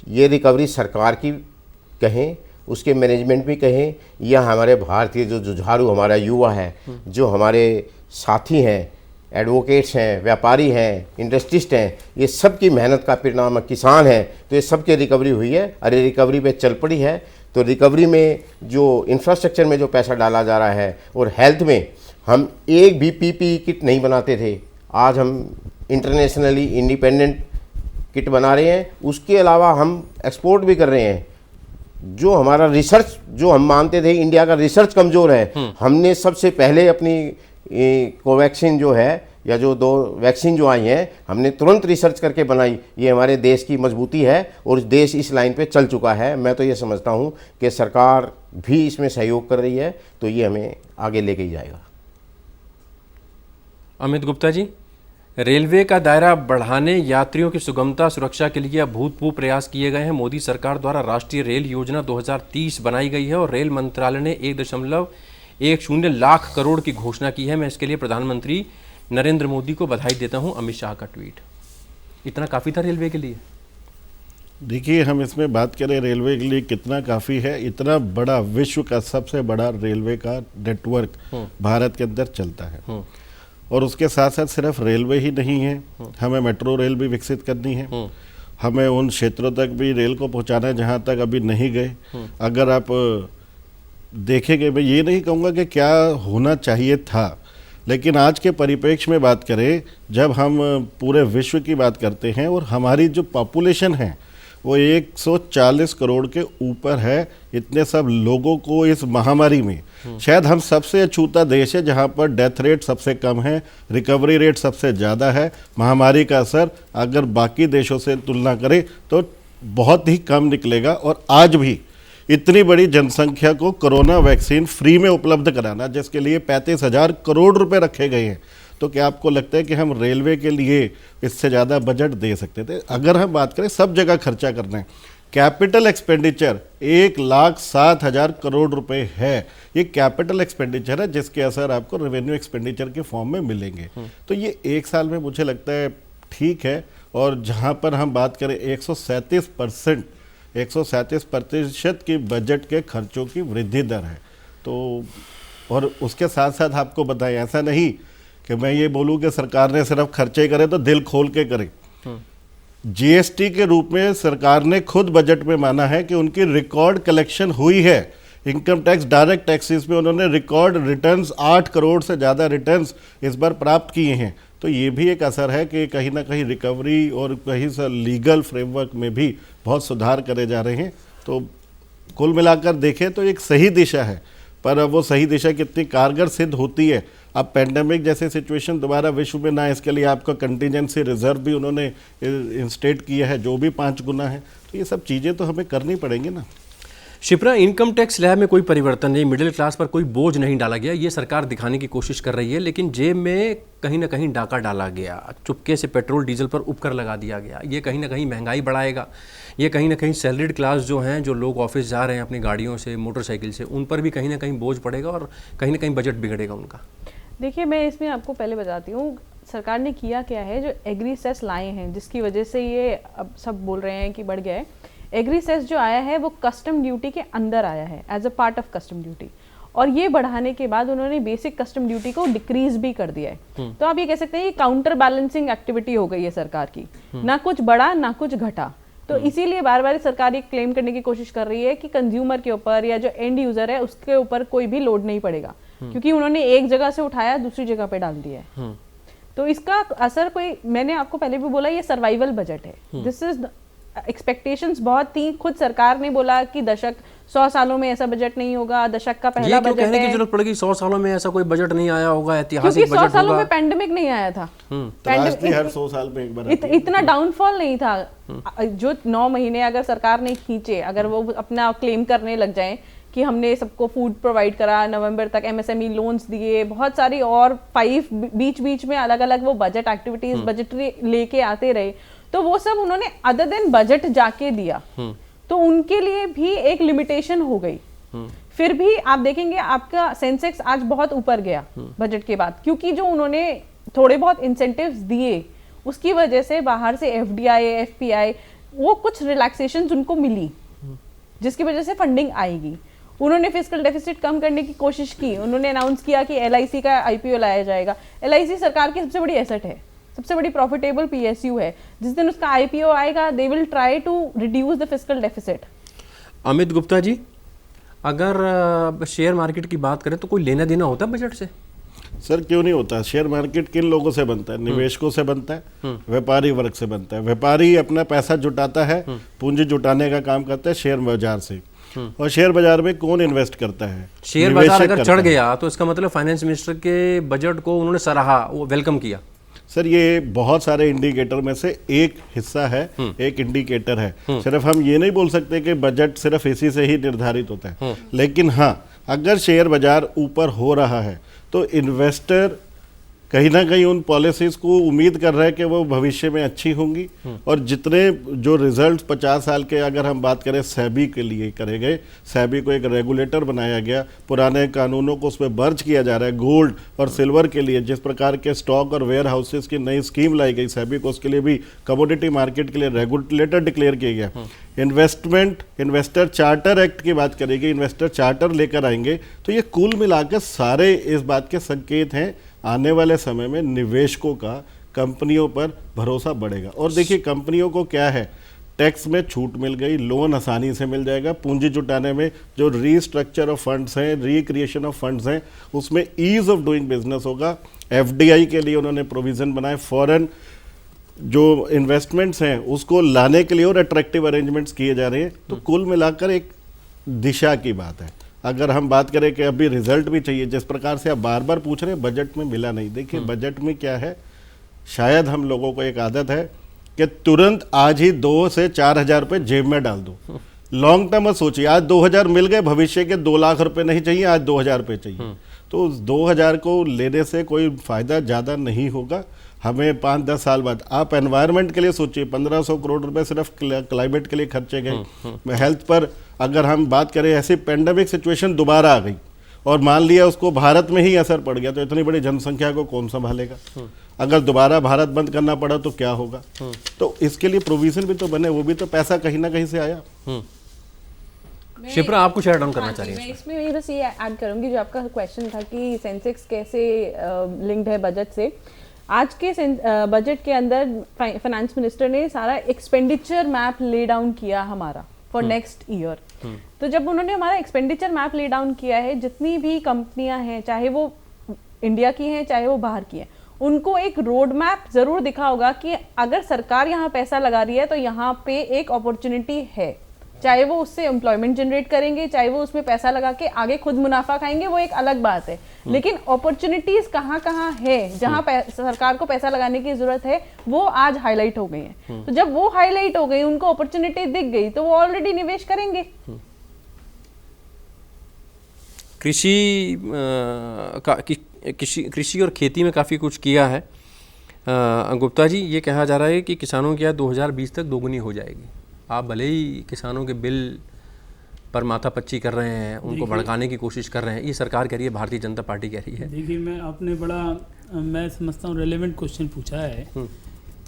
ये रिकवरी सरकार की कहें, उसके मैनेजमेंट भी कहें, या हमारे भारतीय जो जुझारू हमारा युवा है, जो हमारे साथी हैं, एडवोकेट्स हैं, व्यापारी हैं, इंडस्ट्रिस्ट हैं, ये सब की मेहनत का परिणाम है। किसान हैं, तो ये सब की रिकवरी हुई है। अरे रिकवरी पे चल पड़ी है। तो रिकवरी में जो इंफ्रास्ट्रक्चर में जो पैसा डाला जा रहा है, और हेल्थ में हम एक भी पीपीई किट नहीं बनाते थे, आज हम इंटरनेशनली इंडिपेंडेंट किट बना रहे हैं। उसके अलावा हम एक्सपोर्ट भी कर रहे हैं। जो हमारा रिसर्च, जो हम मानते थे इंडिया का रिसर्च कमज़ोर है, हमने सबसे पहले अपनी कोवैक्सीन जो है या जो 2 वैक्सीन जो आई हैं हमने तुरंत रिसर्च करके बनाई, ये हमारे देश की मजबूती है और देश इस लाइन पे चल चुका है। मैं तो ये समझता हूँ कि सरकार भी इसमें सहयोग कर रही है, तो ये हमें आगे लेके ही जाएगा। अमित गुप्ता जी, रेलवे का दायरा बढ़ाने, यात्रियों की सुगमता सुरक्षा के लिए अभूतपूर्व प्रयास किए गए हैं। मोदी सरकार द्वारा राष्ट्रीय रेल योजना 2030 बनाई गई है और रेल मंत्रालय ने 1.10 लाख करोड़ की घोषणा की है। मैं इसके लिए प्रधानमंत्री नरेंद्र मोदी को बधाई देता हूं। अमित शाह का ट्वीट। इतना काफ़ी था रेलवे के लिए? देखिए, हम इसमें बात करें रेलवे के लिए कितना काफ़ी है, इतना बड़ा विश्व का सबसे बड़ा रेलवे का नेटवर्क भारत के अंदर चलता है और उसके साथ साथ सिर्फ रेलवे ही नहीं है, हमें मेट्रो रेल भी विकसित करनी है, हमें उन क्षेत्रों तक भी रेल को पहुंचाना है जहां तक अभी नहीं गए। अगर आप देखेंगे, मैं ये नहीं कहूँगा कि क्या होना चाहिए था, लेकिन आज के परिप्रेक्ष्य में बात करें, जब हम पूरे विश्व की बात करते हैं और हमारी जो पॉपुलेशन है वो 140 करोड़ के ऊपर है, इतने सब लोगों को इस महामारी में शायद हम सबसे अछूता देश है जहां पर डेथ रेट सबसे कम है, रिकवरी रेट सबसे ज़्यादा है। महामारी का असर अगर बाकी देशों से तुलना करें तो बहुत ही कम निकलेगा। और आज भी इतनी बड़ी जनसंख्या को कोरोना वैक्सीन फ्री में उपलब्ध कराना, जिसके लिए 35,000 करोड़ रुपए रखे गए हैं, तो क्या आपको लगता है कि हम रेलवे के लिए इससे ज़्यादा बजट दे सकते थे? अगर हम बात करें सब जगह खर्चा करना है, कैपिटल एक्सपेंडिचर 1,07,000 करोड़ रुपए है। ये कैपिटल एक्सपेंडिचर है जिसके असर आपको रेवेन्यू एक्सपेंडिचर के फॉर्म में मिलेंगे। तो ये 1 साल में मुझे लगता है ठीक है। और जहाँ पर हम बात करें 137% की बजट के खर्चों की वृद्धि दर है। तो और उसके साथ साथ आपको बताएं, ऐसा नहीं कि मैं ये बोलूँ कि सरकार ने सिर्फ खर्चे करे तो दिल खोल के करे। जीएसटी के रूप में सरकार ने खुद बजट में माना है कि उनकी रिकॉर्ड कलेक्शन हुई है। इनकम टैक्स, डायरेक्ट टैक्सेस में उन्होंने रिकॉर्ड रिटर्न्स 8 करोड़ से ज़्यादा रिटर्न्स इस बार प्राप्त किए हैं। तो ये भी एक असर है कि कहीं ना कहीं रिकवरी और कहीं से लीगल फ्रेमवर्क में भी बहुत सुधार करे जा रहे हैं। तो कुल मिलाकर देखें तो एक सही दिशा है, पर अब वो सही दिशा कितनी कारगर सिद्ध होती है। अब पेंडेमिक जैसे सिचुएशन दोबारा विश्व में ना, इसके लिए आपका कंटीजेंसी रिजर्व भी उन्होंने इंस्टेट किया है जो भी 5 गुना है। तो ये सब चीज़ें तो हमें करनी पड़ेंगी ना। शिप्रा, इनकम टैक्स स्लैब में कोई परिवर्तन नहीं, मिडिल क्लास पर कोई बोझ नहीं डाला गया, ये सरकार दिखाने की कोशिश कर रही है, लेकिन जेब में कहीं ना कहीं डाका डाला गया। चुपके से पेट्रोल डीजल पर उपकर लगा दिया गया। ये कहीं ना कहीं महंगाई बढ़ाएगा। ये कहीं ना कहीं सैलरीड क्लास जो हैं, जो लोग ऑफिस जा रहे हैं अपनी गाड़ियों से, मोटरसाइकिल से, उन पर भी कहीं ना कहीं बोझ पड़ेगा और कहीं ना कहीं बजट बिगड़ेगा उनका। देखिए, मैं इसमें आपको पहले बताती हूँ सरकार ने किया क्या है। जो एग्री सेस लाए हैं जिसकी वजह से ये अब सब बोल रहे हैं कि बढ़ गया है, एग्री सेस जो आया है वो कस्टम ड्यूटी के अंदर आया है, as a part of custom duty. और ये बढ़ाने के बाद उन्होंने बेसिक कस्टम ड्यूटी को डिक्रीज भी कर दिया है। तो आप ये कह सकते हैं ये काउंटर बैलेंसिंग एक्टिविटी हो गई है सरकार की, ना कुछ बढ़ा ना कुछ घटा। तो इसीलिए बार बार सरकार ये क्लेम करने की कोशिश कर रही है कि कंज्यूमर के ऊपर या जो एंड यूजर है उसके ऊपर कोई भी लोड नहीं पड़ेगा, क्योंकि उन्होंने एक जगह से उठाया दूसरी जगह पे डाल दिया है। तो इसका असर कोई, मैंने आपको पहले भी बोला, ये सर्वाइवल बजट है। दिस इज एक्सपेक्टेशंस बहुत थी। खुद सरकार ने बोला कि दशक 100 सालों में ऐसा बजट नहीं होगा, दशक का पहला बजट है। कहने की जरूरत पड़ेगी 100 सालों में ऐसा कोई बजट नहीं आया होगा, ऐतिहासिक बजट होगा। 100 सालों में पैंडेमिक नहीं आया था। हर 100 साल में एक बार इतना डाउनफॉल नहीं था। जो 9 महीने अगर सरकार ने खींचे, अगर वो अपना क्लेम करने लग जाए कि हमने सबको फूड प्रोवाइड करा, नवंबर तक एमएसएमई लोन्स दिए, बहुत सारी और 5 बीच में अलग अलग वो बजट एक्टिविटीज बजटरी लेके आते रहे, तो वो सब उन्होंने अदर देन बजट जाके दिया। तो उनके लिए भी एक लिमिटेशन हो गई। फिर भी आप देखेंगे आपका सेंसेक्स आज बहुत ऊपर गया बजट के बाद, क्योंकि जो उन्होंने थोड़े बहुत इंसेंटिव्स दिए उसकी वजह से बाहर से एफडीआई, एफपीआई, वो कुछ रिलैक्सेशंस उनको मिली, जिसकी वजह से फंडिंग आएगी। उन्होंने फिस्कल डेफिसिट कम करने की कोशिश की। उन्होंने अनाउंस किया कि एलआईसी का आईपीओ लाया जाएगा। एलआईसी सरकार की सबसे बड़ी एसेट है, सबसे बड़ी प्रॉफिटेबल पीएसयू है। जिस दिन उसका आईपीओ आएगा, they will try to reduce the fiscal deficit. Amit Gupta ji, अगर शेयर मार्केट की बात करें तो कोई लेना देना होता है बजट से? सर, क्यों नहीं होता। शेयर मार्केट किन लोगों से बनता है? निवेशकों से बनता है, व्यापारी वर्ग से बनता है। व्यापारी अपना पैसा जुटाता है, पूंजी जुटाने का काम करता है शेयर बाजार से। और शेयर बाजार में कौन इन्वेस्ट करता है? शेयर बाजार अगर चढ़ गया तो इसका मतलब फाइनेंस मिनिस्टर के बजट को उन्होंने सराहा, वो वेलकम किया। सर ये बहुत सारे इंडिकेटर में से एक हिस्सा है, एक इंडिकेटर है। सिर्फ हम ये नहीं बोल सकते कि बजट सिर्फ इसी से ही निर्धारित होता है, लेकिन हाँ, अगर शेयर बाजार ऊपर हो रहा है तो इन्वेस्टर कहीं ना कहीं उन पॉलिसीज को उम्मीद कर रहा है कि वो भविष्य में अच्छी होंगी। और जितने जो रिजल्ट 50 साल के अगर हम बात करें सेबी के लिए करे गए, सेबी को एक रेगुलेटर बनाया गया, पुराने कानूनों को उसमें बर्ज किया जा रहा है। गोल्ड और सिल्वर के लिए जिस प्रकार के स्टॉक और वेयर हाउसेस की नई स्कीम लाई गई सेबी को, उसके लिए भी कमोडिटी मार्केट के लिए रेगुलेटर डिक्लेयर किया गया। इन्वेस्टर चार्टर एक्ट की बात करेगी, इन्वेस्टर चार्टर लेकर आएंगे, तो ये कुल मिलाकर सारे इस बात के संकेत हैं आने वाले समय में निवेशकों का कंपनियों पर भरोसा बढ़ेगा। और देखिए कंपनियों को क्या है, टैक्स में छूट मिल गई, लोन आसानी से मिल जाएगा, पूंजी जुटाने में जो रीस्ट्रक्चर ऑफ फंड्स हैं, रिक्रिएशन ऑफ फंड्स हैं, उसमें ईज ऑफ डूइंग बिजनेस होगा। एफडीआई के लिए उन्होंने प्रोविजन बनाए, फॉरेन जो इन्वेस्टमेंट्स हैं उसको लाने के लिए और अट्रैक्टिव अरेंजमेंट्स किए जा रहे हैं। तो कुल मिलाकर एक दिशा की बात है। अगर हम बात करें कि अभी रिजल्ट भी चाहिए, जिस प्रकार से आप बार बार पूछ रहे हैं, बजट में मिला नहीं। देखिए बजट में क्या है, शायद हम लोगों को एक आदत है कि तुरंत आज ही 2 से 4 हज़ार रुपये जेब में डाल दो। लॉन्ग टर्म मत सोचिए, आज 2000 मिल गए, भविष्य के 2 लाख रुपए नहीं चाहिए, आज 2000 रुपये चाहिए। तो 2000 को लेने से कोई फायदा ज़्यादा नहीं होगा। हमें 5-10 साल बाद आप एनवायरनमेंट के लिए सोचिए, 1500 करोड़ रुपए सिर्फ क्लाइमेट के लिए खर्चे गए। हेल्थ पर अगर हम बात करें, ऐसी पेंडेमिक सिचुएशन दोबारा आ गई और मान लिया उसको भारत में ही असर पड़ गया, तो इतनी बड़ी जनसंख्या को कौन संभालेगा? अगर दोबारा भारत बंद करना पड़ा तो क्या होगा? तो इसके लिए प्रोविजन भी तो बने, वो भी तो पैसा कहीं ना कहीं से आया। शिप्रा, आप कुछ ऐड ऑन करना चाह रही हैं? मैं इसमें बस ये ऐड करूंगी, जो आपका क्वेश्चन था कि सेंसेक्स कैसे लिंक्ड है बजट से। आज के बजट के अंदर फाइनेंस मिनिस्टर ने सारा एक्सपेंडिचर मैप ले डाउन किया हमारा फॉर नेक्स्ट ईयर। तो जब उन्होंने हमारा एक्सपेंडिचर मैप ले डाउन किया है, जितनी भी कंपनियां हैं, चाहे वो इंडिया की हैं चाहे वो बाहर की हैं, उनको एक रोड मैप जरूर दिखा होगा कि अगर सरकार यहाँ पैसा लगा रही है तो यहाँ पे एक अपॉर्चुनिटी है। चाहे वो उससे एम्प्लॉयमेंट जनरेट करेंगे, चाहे वो उसमें पैसा लगा के आगे खुद मुनाफा खाएंगे, वो एक अलग बात है। लेकिन अपॉर्चुनिटीज कहाँ कहाँ है जहाँ सरकार को पैसा लगाने की जरूरत है, वो आज हाईलाइट हो गई है। तो जब वो हाईलाइट हो गई, उनको अपॉर्चुनिटी दिख गई, तो वो ऑलरेडी निवेश करेंगे। कृषि और खेती में काफ़ी कुछ किया है। गुप्ता जी, ये कहा जा रहा है कि किसानों की आय 2020 तक दोगुनी हो जाएगी। आप भले ही किसानों के बिल पर माथापच्ची कर रहे हैं, उनको भड़काने की कोशिश कर रहे हैं, ये सरकार कह रही है, भारतीय जनता पार्टी कह रही है। देखिए, मैं समझता हूँ रेलेवेंट क्वेश्चन पूछा है,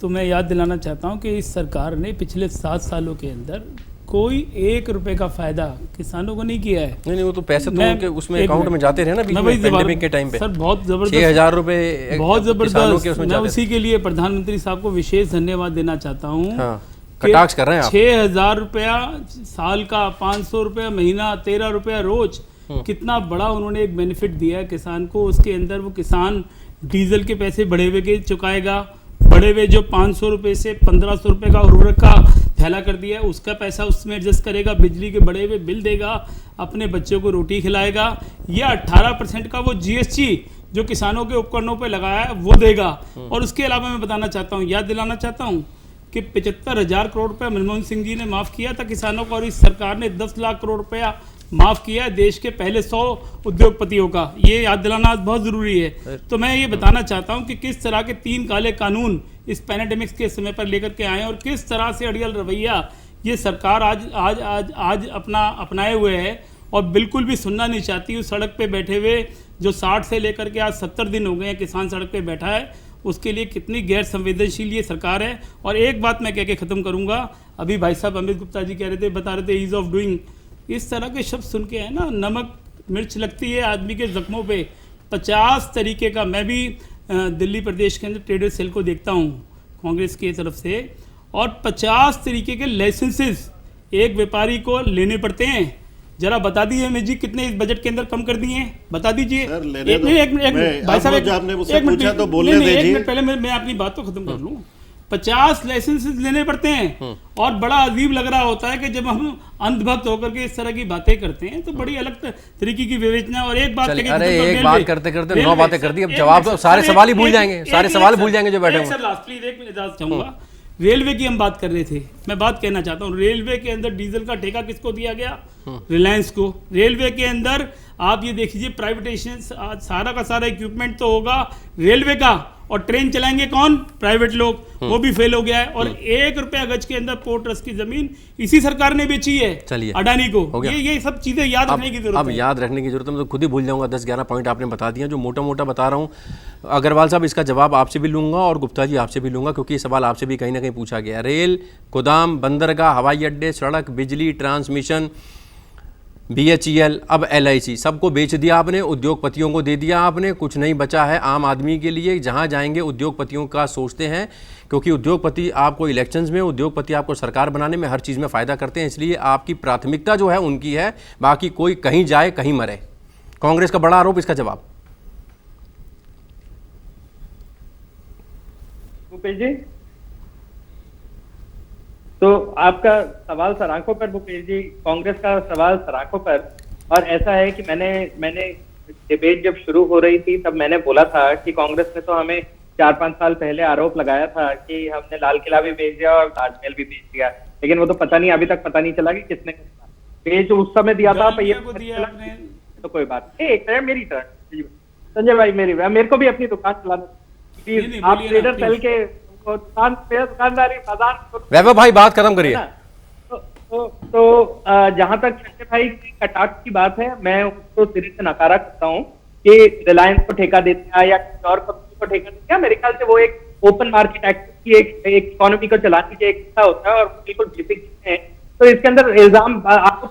तो मैं याद दिलाना चाहता हूँ कि इस सरकार ने पिछले 7 सालों के अंदर कोई 1 रुपए का फायदा किसानों को नहीं किया है। नहीं, वो तो पैसे तो उनके उसमें अकाउंट में जाते रहे ना बीच में, पेंडेमिक के टाइम पे। सर बहुत जबरदस्त, 6000 रुपए बहुत जबरदस्त। मैं उसी के लिए प्रधानमंत्री साहब को विशेष धन्यवाद देना चाहता हूँ। कटाक्ष कर रहे हैं आप। 6000 रुपया साल का, 500 रुपया महीना, 13 रुपया रोज, कितना बड़ा उन्होंने एक बेनिफिट दिया है किसान को। उसके अंदर वो किसान डीजल के पैसे बढ़े हुए के चुकाएगा, बढ़े हुए जो 500 रुपये से 1500 रुपये का उर्वरक का थैला कर दिया है, उसका पैसा उसमें एडजस्ट करेगा, बिजली के बढ़े हुए बिल देगा, अपने बच्चों को रोटी खिलाएगा, या 18% का वो GST जो किसानों के उपकरणों पर लगाया है वो देगा। और उसके अलावा मैं बताना चाहता हूँ, याद दिलाना चाहता हूँ कि 75,000 करोड़ रुपया मनमोहन सिंह जी ने माफ़ किया था किसानों को, और इस सरकार ने 10 लाख करोड़ रुपया माफ़ किया है देश के पहले 100 उद्योगपतियों का। ये याद दिलाना बहुत ज़रूरी है। तो मैं ये बताना चाहता हूँ कि किस तरह के 3 काले कानून इस पैंडेमिक्स के समय पर लेकर के आए, और किस तरह से अड़ियल रवैया ये सरकार आज अपनाए हुए है, और बिल्कुल भी सुनना नहीं चाहती। उस सड़क पे बैठे हुए जो 60 से लेकर के आज 70 दिन हो गए हैं किसान सड़क पे बैठा है, उसके लिए कितनी गैर संवेदनशील ये सरकार है। और एक बात मैं कह के ख़त्म करूँगा, अभी भाई साहब अमित गुप्ता जी बता रहे थे ईज़ ऑफ डूइंग, इस तरह के शब्द सुन के है ना, नमक मिर्च लगती है आदमी के जख्मों पे। 50 तरीके का, मैं भी दिल्ली प्रदेश के अंदर ट्रेडर सेल को देखता हूँ कांग्रेस की तरफ से, और 50 तरीके के लाइसेंसेस एक व्यापारी को लेने पड़ते हैं। जरा बता दीजिए हमें जी, कितने इस बजट के अंदर कम कर दिए हैं, बता दीजिए। एक मिनट भाई साहब, एक मिनट पहले मैं अपनी बात तो खत्म कर लूँ। 50 लाइसेंसेस लेने पड़ते हैं। और बड़ा अजीब लग रहा होता है कि जब हम अंधभक्त होकर के इस तरह की बातें करते हैं तो बड़ी अलग तरीके की विवेचना। और एक बात चलिए, अरे एक बात करते करते 9 बातें कर दी, अब जवाब तो सारे सवाल ही भूल जाएंगे, सारे सवाल भूल जाएंगे जो बैठे हैं। सर लास्ट प्लीज एक मिनट इजाजत चाहूंगा। रेलवे की हम बात कर रहे थे, मैं बात कहना चाहता हूँ, रेलवे के अंदर डीजल का ठेका किसको दिया गया? रिलायंस को। रेलवे के अंदर आप ये देखिए प्राइवेटाइजेशन, सारा का सारा इक्विपमेंट तो होगा रेलवे का, और ट्रेन चलाएंगे कौन? प्राइवेट लोग। वो भी फेल हो गया है। और 1 रुपया गज के अंदर पोर्ट ट्रस्ट की जमीन इसी सरकार ने बेची है, चलिए अडानी को। ये सब चीजें याद रखने की जरूरत है। अब याद रखने की जरूरत है, मैं तो खुद ही भूल जाऊंगा। 10-11 पॉइंट आपने बता दिया, जो मोटा मोटा बता रहा हूँ। अग्रवाल साहब, इसका जवाब आपसे भी लूंगा और गुप्ता जी आपसे भी लूंगा, क्योंकि ये सवाल आपसे भी कहीं ना कहीं पूछा गया। रेल, गोदाम, बंदरगाह, हवाई अड्डे, सड़क, बिजली, ट्रांसमिशन, BHEL, अब LIC, सबको बेच दिया आपने, उद्योगपतियों को दे दिया आपने, कुछ नहीं बचा है आम आदमी के लिए। जहां जाएंगे उद्योगपतियों का सोचते हैं, क्योंकि उद्योगपति आपको इलेक्शंस में, उद्योगपति आपको सरकार बनाने में, हर चीज़ में फ़ायदा करते हैं, इसलिए आपकी प्राथमिकता जो है उनकी है, बाकी कोई कहीं जाए कहीं मरे। कांग्रेस का बड़ा आरोप, इसका जवाब। भूपेश जी, तो आपका सवाल सराखों पर भूपेश जी, कांग्रेस का सवाल सराखों पर। और ऐसा है कि मैंने डिबेट जब शुरू हो रही थी तब मैंने बोला था कि कांग्रेस ने तो हमें 4-5 साल पहले आरोप लगाया था कि हमने लाल किला भी बेच दिया और ताजमहल भी बेच दिया, लेकिन वो तो पता नहीं, अभी तक पता नहीं चला कि किसने बेच उस समय दिया था। तो कोई बात नहीं, एक मिनट मेरी टर्न। संजय भाई, मेरे को भी अपनी दुकान चलाना, प्लीज आप ट्रेडर सेल के दुकानदारी बाजार। वैभव भाई बात खत्म करिए। तो जहां तक संजय भाई की कटाक्ष की बात है, मैं उसको सिरे से नकारा करता हूँ कि रिलायंस को ठेका देते हैं या किसी और कंपनी को ठेका देते हैं। मेरे ख्याल से वो एक ओपन मार्केट एक्सेस की एक इकोनॉमी को चलाने की एक हिस्सा होता है और बिल्कुल बेसिक चीजें हैं। तो इसके अंदर इल्जाम आपको,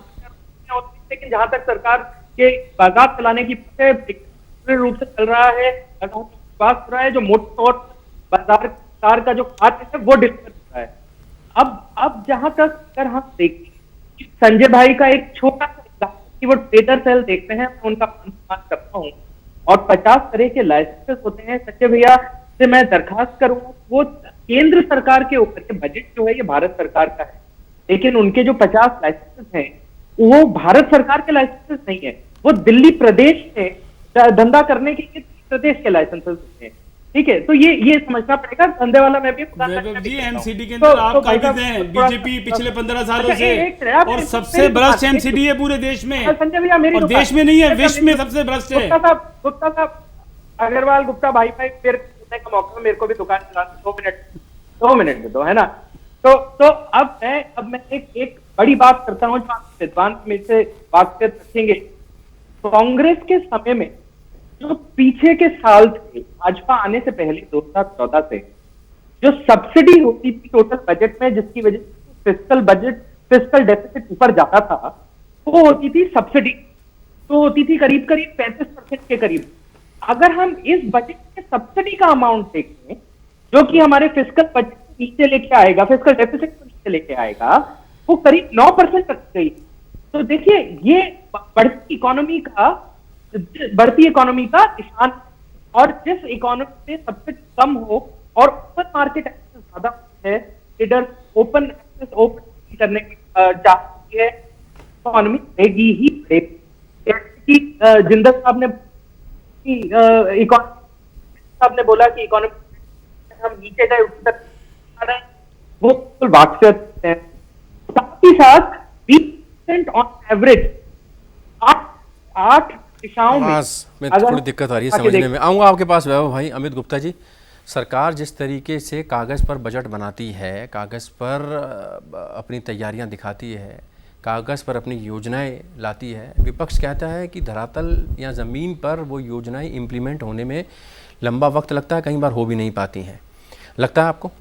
लेकिन जहां तक सरकार के बाजार चलाने की पूर्ण रूप से चल रहा है, विश्वास हो रहा है, जो मोटे तौर पर बाजार का जो खाते है वो डिलीवर होता है। अब जहां तक अगर हम देखें संजय भाई का एक छोटा सा कि वो ट्रेडर सेल देखते हैं, मैं उनका सम्मान करता हूं, और 50 तरह के लाइसेंसेस होते हैं। संजय भैया से मैं दरखास्त करूंगा, वो केंद्र सरकार के ऊपर, ये बजट जो है ये भारत सरकार का है, लेकिन उनके जो 50 लाइसेंसेस हैं वो भारत सरकार के लाइसेंसेस नहीं है, वो दिल्ली प्रदेश से धंधा करने के लिए प्रदेश के लाइसेंसेस होते हैं। ठीक है, तो ये समझना पड़ेगा। धंधे वाला मैं भी जी, एमसीडी के अंदर आप काबिज हैं, बीजेपी पिछले 15 सालों से, और सबसे भ्रष्ट एमसीडी है पूरे देश में, संजय भैया मेरी, और देश में नहीं है, विश्व में सबसे भ्रष्ट है। गुप्ता साहब, अग्रवाल गुप्ता भाई मेरे का मौका, मेरे को भी दुकान चलाने 2 मिनट दे दो, है ना। तो अब मैं एक बड़ी बात करता हूँ, जो आप विद्वान में से बातचीत रखेंगे। कांग्रेस के समय में जो पीछे के साल थे, भाजपा आने से पहले 2014 से जो सब्सिडी होती थी टोटल बजट में, जिसकी वजह से फिस्कल डेफिसिट ऊपर जाता था, वो होती थी सब्सिडी। तो होती थी करीब 35% के करीब। अगर हम इस बजट के सब्सिडी का अमाउंट देखें, जो कि हमारे फिस्कल बजट नीचे लेके आएगा, फिस्कल डेफिसिट को नीचे लेके आएगा, वो करीब 9% तक गई। तो देखिए, ये बढ़ती इकोनॉमी का निशान, और जिस इकोनॉमी में सब्सिडी कम हो और ओपन मार्केट एक्सेस ज्यादा है, ट्रेडर ओपन एक्सेस करने की चाहती है, इकोनॉमी बढ़ेगी ही बढ़ेगी। जिंदल साहब ने बोला कि इकोनॉमी हम नीचे गए ऊपर आ रहे हैं, वो बिल्कुल वाकफियत है। साथ ही साथ 20% ऑन एवरेज 8 दिशाओं में थोड़ी दिक्कत आ रही है समझने में। आऊँगा आपके पास वैभव भाई। अमित गुप्ता जी, सरकार जिस तरीके से कागज़ पर बजट बनाती है, कागज़ पर अपनी तैयारियां दिखाती है, कागज़ पर अपनी योजनाएं लाती है, विपक्ष कहता है कि धरातल या ज़मीन पर वो योजनाएं इम्प्लीमेंट होने में लंबा वक्त लगता है, कई बार हो भी नहीं पाती हैं। लगता है आपको?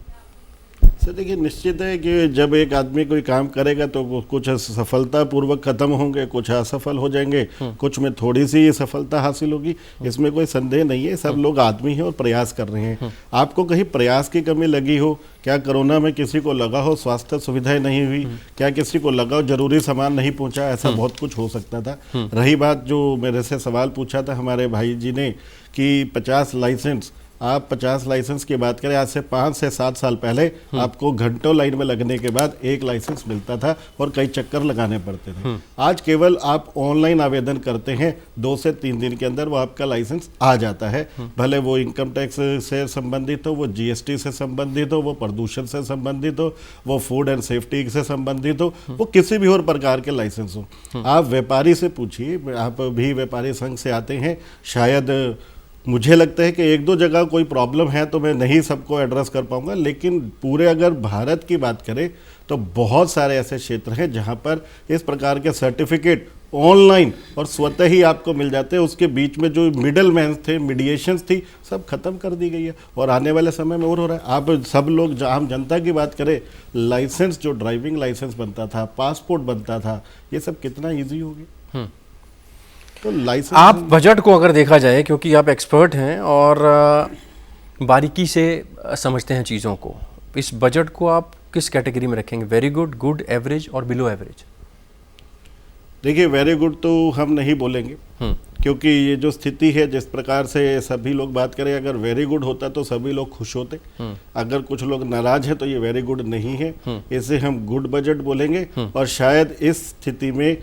सर देखिए, निश्चित है कि जब एक आदमी कोई काम करेगा तो वो कुछ सफलतापूर्वक खत्म होंगे, कुछ असफल हो जाएंगे, कुछ में थोड़ी सी सफलता हासिल होगी, इसमें कोई संदेह नहीं है। सब लोग आदमी हैं और प्रयास कर रहे हैं। आपको कहीं प्रयास की कमी लगी हो क्या? कोरोना में किसी को लगा हो स्वास्थ्य सुविधाएं नहीं हुई, क्या किसी को लगा हो जरूरी सामान नहीं पहुंचा, ऐसा बहुत कुछ हो सकता था। रही बात जो मेरे से सवाल पूछा था हमारे भाई जी ने कि 50 लाइसेंस आप 50 लाइसेंस की बात करें, आज से 5 से 7 साल पहले आपको घंटों लाइन में लगने के बाद एक लाइसेंस मिलता था और कई चक्कर लगाने पड़ते थे। आज केवल आप ऑनलाइन आवेदन करते हैं, 2 से 3 दिन के अंदर वो आपका लाइसेंस आ जाता है। भले वो इनकम टैक्स से संबंधित हो, वो जीएसटी से संबंधित हो, वो प्रदूषण से संबंधित हो, वो फूड एंड सेफ्टी से संबंधित हो, वो किसी भी और प्रकार के लाइसेंस हो। आप व्यापारी से पूछिए, आप भी व्यापारी संघ से आते हैं, शायद मुझे लगता है कि 1-2 जगह कोई प्रॉब्लम है तो मैं नहीं सबको एड्रेस कर पाऊंगा, लेकिन पूरे अगर भारत की बात करें तो बहुत सारे ऐसे क्षेत्र हैं जहां पर इस प्रकार के सर्टिफिकेट ऑनलाइन और स्वतः ही आपको मिल जाते हैं। उसके बीच में जो मिडल मैन थे, मीडिएशंस थी, सब खत्म कर दी गई है और आने वाले समय में और हो रहा है। आप सब लोग, आम जनता की बात करें, लाइसेंस जो ड्राइविंग लाइसेंस बनता था, पासपोर्ट बनता था, ये सब कितना ईजी हो गया। तो लाइसेंस, आप बजट को अगर देखा जाए, क्योंकि आप एक्सपर्ट हैं और बारीकी से समझते हैं चीज़ों को, इस बजट को आप किस कैटेगरी में रखेंगे? वेरी गुड, गुड, एवरेज और बिलो एवरेज? देखिए, वेरी गुड तो हम नहीं बोलेंगे, क्योंकि ये जो स्थिति है, जिस प्रकार से सभी लोग बात करें, अगर वेरी गुड होता तो सभी लोग खुश होते। अगर कुछ लोग नाराज हैं तो ये वेरी गुड नहीं है, इसे हम गुड बजट बोलेंगे। और शायद इस स्थिति में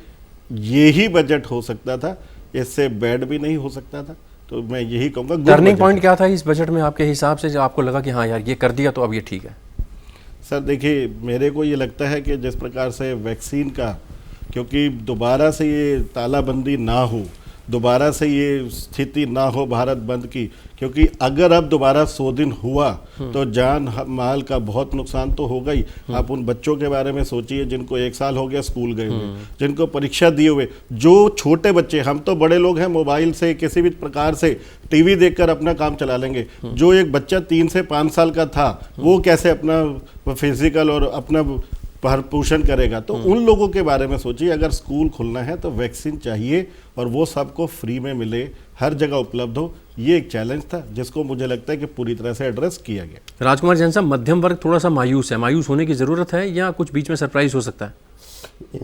ये ही बजट हो सकता था, इससे बैड भी नहीं हो सकता था। तो मैं यही कहूँगा। टर्निंग पॉइंट क्या था इस बजट में आपके हिसाब से, जो आपको लगा कि हाँ यार ये कर दिया तो अब ये ठीक है? सर देखिए, मेरे को ये लगता है कि जिस प्रकार से वैक्सीन का, क्योंकि दोबारा से ये तालाबंदी ना हो, दोबारा से ये स्थिति ना हो भारत बंद की, क्योंकि अगर अब दोबारा 100 दिन हुआ तो जान माल का बहुत नुकसान तो होगा ही। आप उन बच्चों के बारे में सोचिए जिनको 1 साल हो गया स्कूल गए हुए, जिनको परीक्षा दिए हुए, जो छोटे बच्चे, हम तो बड़े लोग हैं, मोबाइल से किसी भी प्रकार से टीवी देखकर अपना काम चला लेंगे। जो एक बच्चा 3 से 5 साल का था, वो कैसे अपना फिजिकल और अपना भरण करेगा? तो उन लोगों के बारे में सोचिए। अगर स्कूल खुलना है तो वैक्सीन चाहिए और वो सबको फ्री में मिले, हर जगह उपलब्ध हो। ये एक चैलेंज था जिसको मुझे लगता है कि पूरी तरह से एड्रेस किया गया। राजकुमार जैन साहब, मध्यम वर्ग थोड़ा सा मायूस है, मायूस होने की ज़रूरत है या कुछ बीच में सरप्राइज हो सकता है?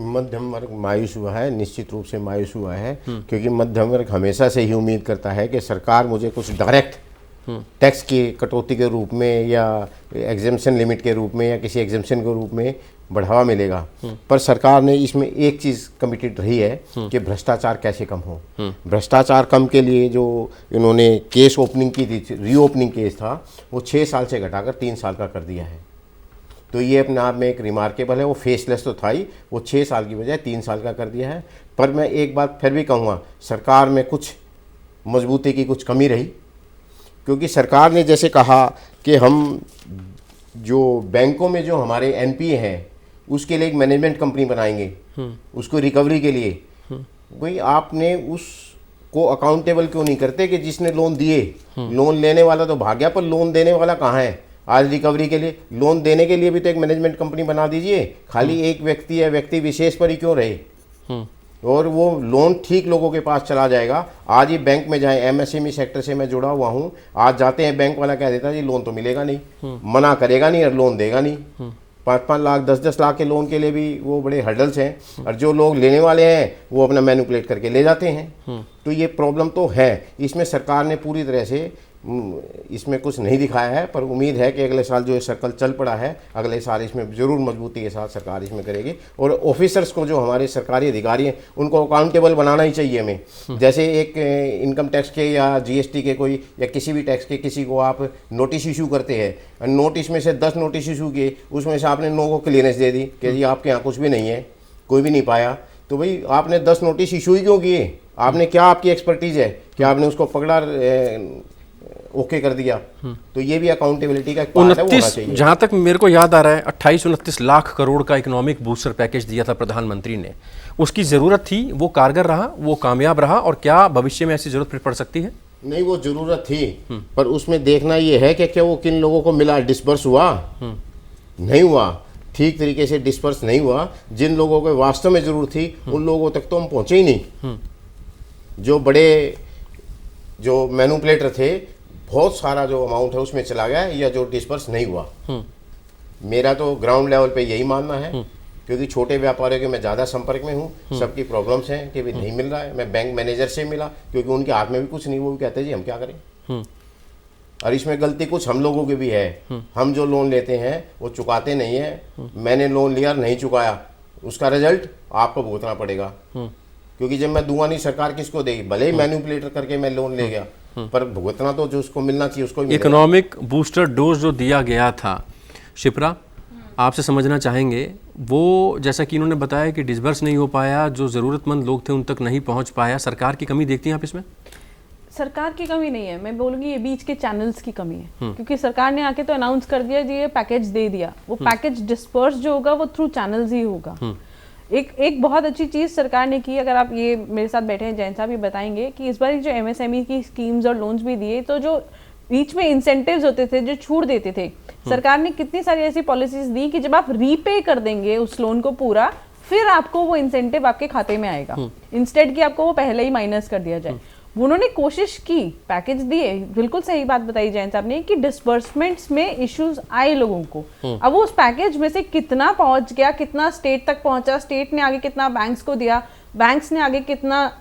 मध्यम वर्ग मायूस हुआ है, निश्चित रूप से मायूस हुआ है, क्योंकि मध्यम वर्ग हमेशा से ही उम्मीद करता है कि सरकार मुझे कुछ डायरेक्ट टैक्स की कटौती के रूप में या एग्जेम्पशन लिमिट के रूप में या किसी एग्जेम्पशन के रूप में बढ़ावा मिलेगा। पर सरकार ने इसमें एक चीज़ कमिटेड रही है कि भ्रष्टाचार कैसे कम हो। भ्रष्टाचार कम के लिए जो इन्होंने केस ओपनिंग की थी, रीओपनिंग केस था, वो 6 साल से घटाकर 3 साल का कर दिया है। तो ये अपने आप में एक रिमार्केबल है। वो फेसलेस तो था ही, वो 6 साल की बजाय 3 साल का कर दिया है। पर मैं एक बात फिर भी कहूँगा, सरकार में कुछ मजबूती की कुछ कमी रही, क्योंकि सरकार ने जैसे कहा कि हम जो बैंकों में जो हमारे एनपीए हैं उसके लिए एक मैनेजमेंट कंपनी बनाएंगे, उसको रिकवरी के लिए। भाई आपने उसको अकाउंटेबल क्यों नहीं करते कि जिसने लोन दिए, लोन लेने वाला तो भाग गया, पर लोन देने वाला कहाँ है? आज रिकवरी के लिए, लोन देने के लिए भी तो एक मैनेजमेंट कंपनी बना दीजिए। खाली एक व्यक्ति या व्यक्ति विशेष पर ही क्यों रहे? और वो लोन ठीक लोगों के पास चला जाएगा। आज ही बैंक में जाए, एमएसएमई सेक्टर से मैं जुड़ा हुआ हूँ, आज जाते हैं बैंक वाला कह देता है जी लोन तो मिलेगा नहीं, मना करेगा नहीं और लोन देगा नहीं। 5-5 लाख 10-10 लाख के लोन के लिए भी वो बड़े हर्डल्स हैं, और जो लोग लेने वाले हैं वो अपना मैनिपुलेट करके ले जाते हैं। तो ये प्रॉब्लम तो है। इसमें सरकार ने पूरी तरह से इसमें कुछ नहीं दिखाया है, पर उम्मीद है कि अगले साल जो सर्कल चल पड़ा है, अगले साल इसमें ज़रूर मजबूती के साथ सरकार इसमें करेगी। और ऑफिसर्स को, जो हमारे सरकारी अधिकारी हैं, उनको अकाउंटेबल बनाना ही चाहिए हमें। जैसे एक इनकम टैक्स के या जीएसटी के कोई या किसी भी टैक्स के किसी को आप नोटिस इशू करते हैं, नोटिस में से 10 नोटिस इशू किए, उसमें से आपने 9 को क्लियरेंस दे दी कि जी आपके यहाँ कुछ भी नहीं है, कोई भी नहीं पाया, तो भाई आपने 10 नोटिस इशू ही क्यों किए? आपने क्या, आपकी एक्सपर्टीज़ है कि आपने उसको पकड़ा, ओके कर दिया? तो ये भी अकाउंटेबिलिटी का पार्ट है, वो होना चाहिए। जहाँ तक मेरे को याद आ रहा है, 28-29 लाख करोड़ का इकोनॉमिक बूस्टर पैकेज दिया था प्रधानमंत्री ने। उसकी ज़रूरत थी, वो कारगर रहा, वो कामयाब रहा, और क्या भविष्य में ऐसी ज़रूरत फिर पड़ सकती है? नहीं, वो ज़रूरत थी, पर उसमें देखना ये है कि क्या वो किन लोगों को मिला, डिस्पर्स हुआ? नहीं हुआ, ठीक तरीके से डिस्पर्स नहीं हुआ। जिन लोगों को वास्तव में ज़रूरत थी उन लोगों तक तो हम पहुँचे ही नहीं। जो बड़े जो मैनिपुलेटर थे, बहुत सारा जो अमाउंट है उसमें चला गया, या जो डिस्पर्स नहीं हुआ। मेरा तो ग्राउंड लेवल पे यही मानना है, क्योंकि छोटे व्यापारियों के मैं ज़्यादा संपर्क में हूँ। सबकी प्रॉब्लम्स हैं कि भी नहीं मिल रहा है। मैं बैंक मैनेजर से मिला, क्योंकि उनके हाथ में भी कुछ नहीं, वो भी कहते हैं जी हम क्या करें। और इसमें गलती कुछ हम लोगों की भी है। हम जो लोन लेते हैं वो चुकाते नहीं है। मैंने लोन लिया नहीं चुकाया, उसका रिजल्ट आपको भुगतना पड़ेगा, क्योंकि जब मैं दूंगा नहीं सरकार किसको देगी? भले ही मैनिपुलेटर करके मैं लोन ले गया, पर भुगतना तो जो उसको मिलना चाहिए उसको ही मिलेगा। इकोनॉमिक बूस्टर डोज जो दिया गया था, शिप्रा आपसे समझना चाहेंगे, वो जैसा कि इन्होंने बताया कि डिसबर्स नहीं हो पाया, जो ज़रूरतमंद लोग थे उन तक नहीं पहुंच पाया, सरकार की कमी देखती हैं आप इसमें? सरकार की कमी नहीं है, मैं बोलूँगी ये बीच के चैनल्स की कमी है, क्योंकि सरकार ने आके तो अनाउंस कर दिया जी ये पैकेज दे दिया, वो पैकेज डिस्पर्स जो होगा वो थ्रू चैनल्स ही होगा। एक बहुत अच्छी चीज़ सरकार ने की, अगर आप ये मेरे साथ बैठे हैं जैन साहब ये बताएंगे कि इस बार जो MSME की स्कीम्स और लोन्स भी दिए, तो जो बीच में इंसेंटिव्स होते थे, जो छूट देते थे, सरकार ने कितनी सारी ऐसी पॉलिसीज दी कि जब आप रीपे कर देंगे उस लोन को पूरा, फिर आपको वो इंसेंटिव आपके खाते में आएगा, इंस्टेड कि आपको वो पहले ही माइनस कर दिया जाए। उन्होंने कोशिश की, पैकेज दिए, बिल्कुल सही बात बताई जैन साहब ने कि डिसबर्समेंट्स में इश्यूज आए लोगों को। अब वो उस पैकेज में से कितना पहुंच गया, कितना स्टेट तक पहुंचा, स्टेट ने आगे कितना बैंक्स को दिया, बैंक्स ने आगे कितना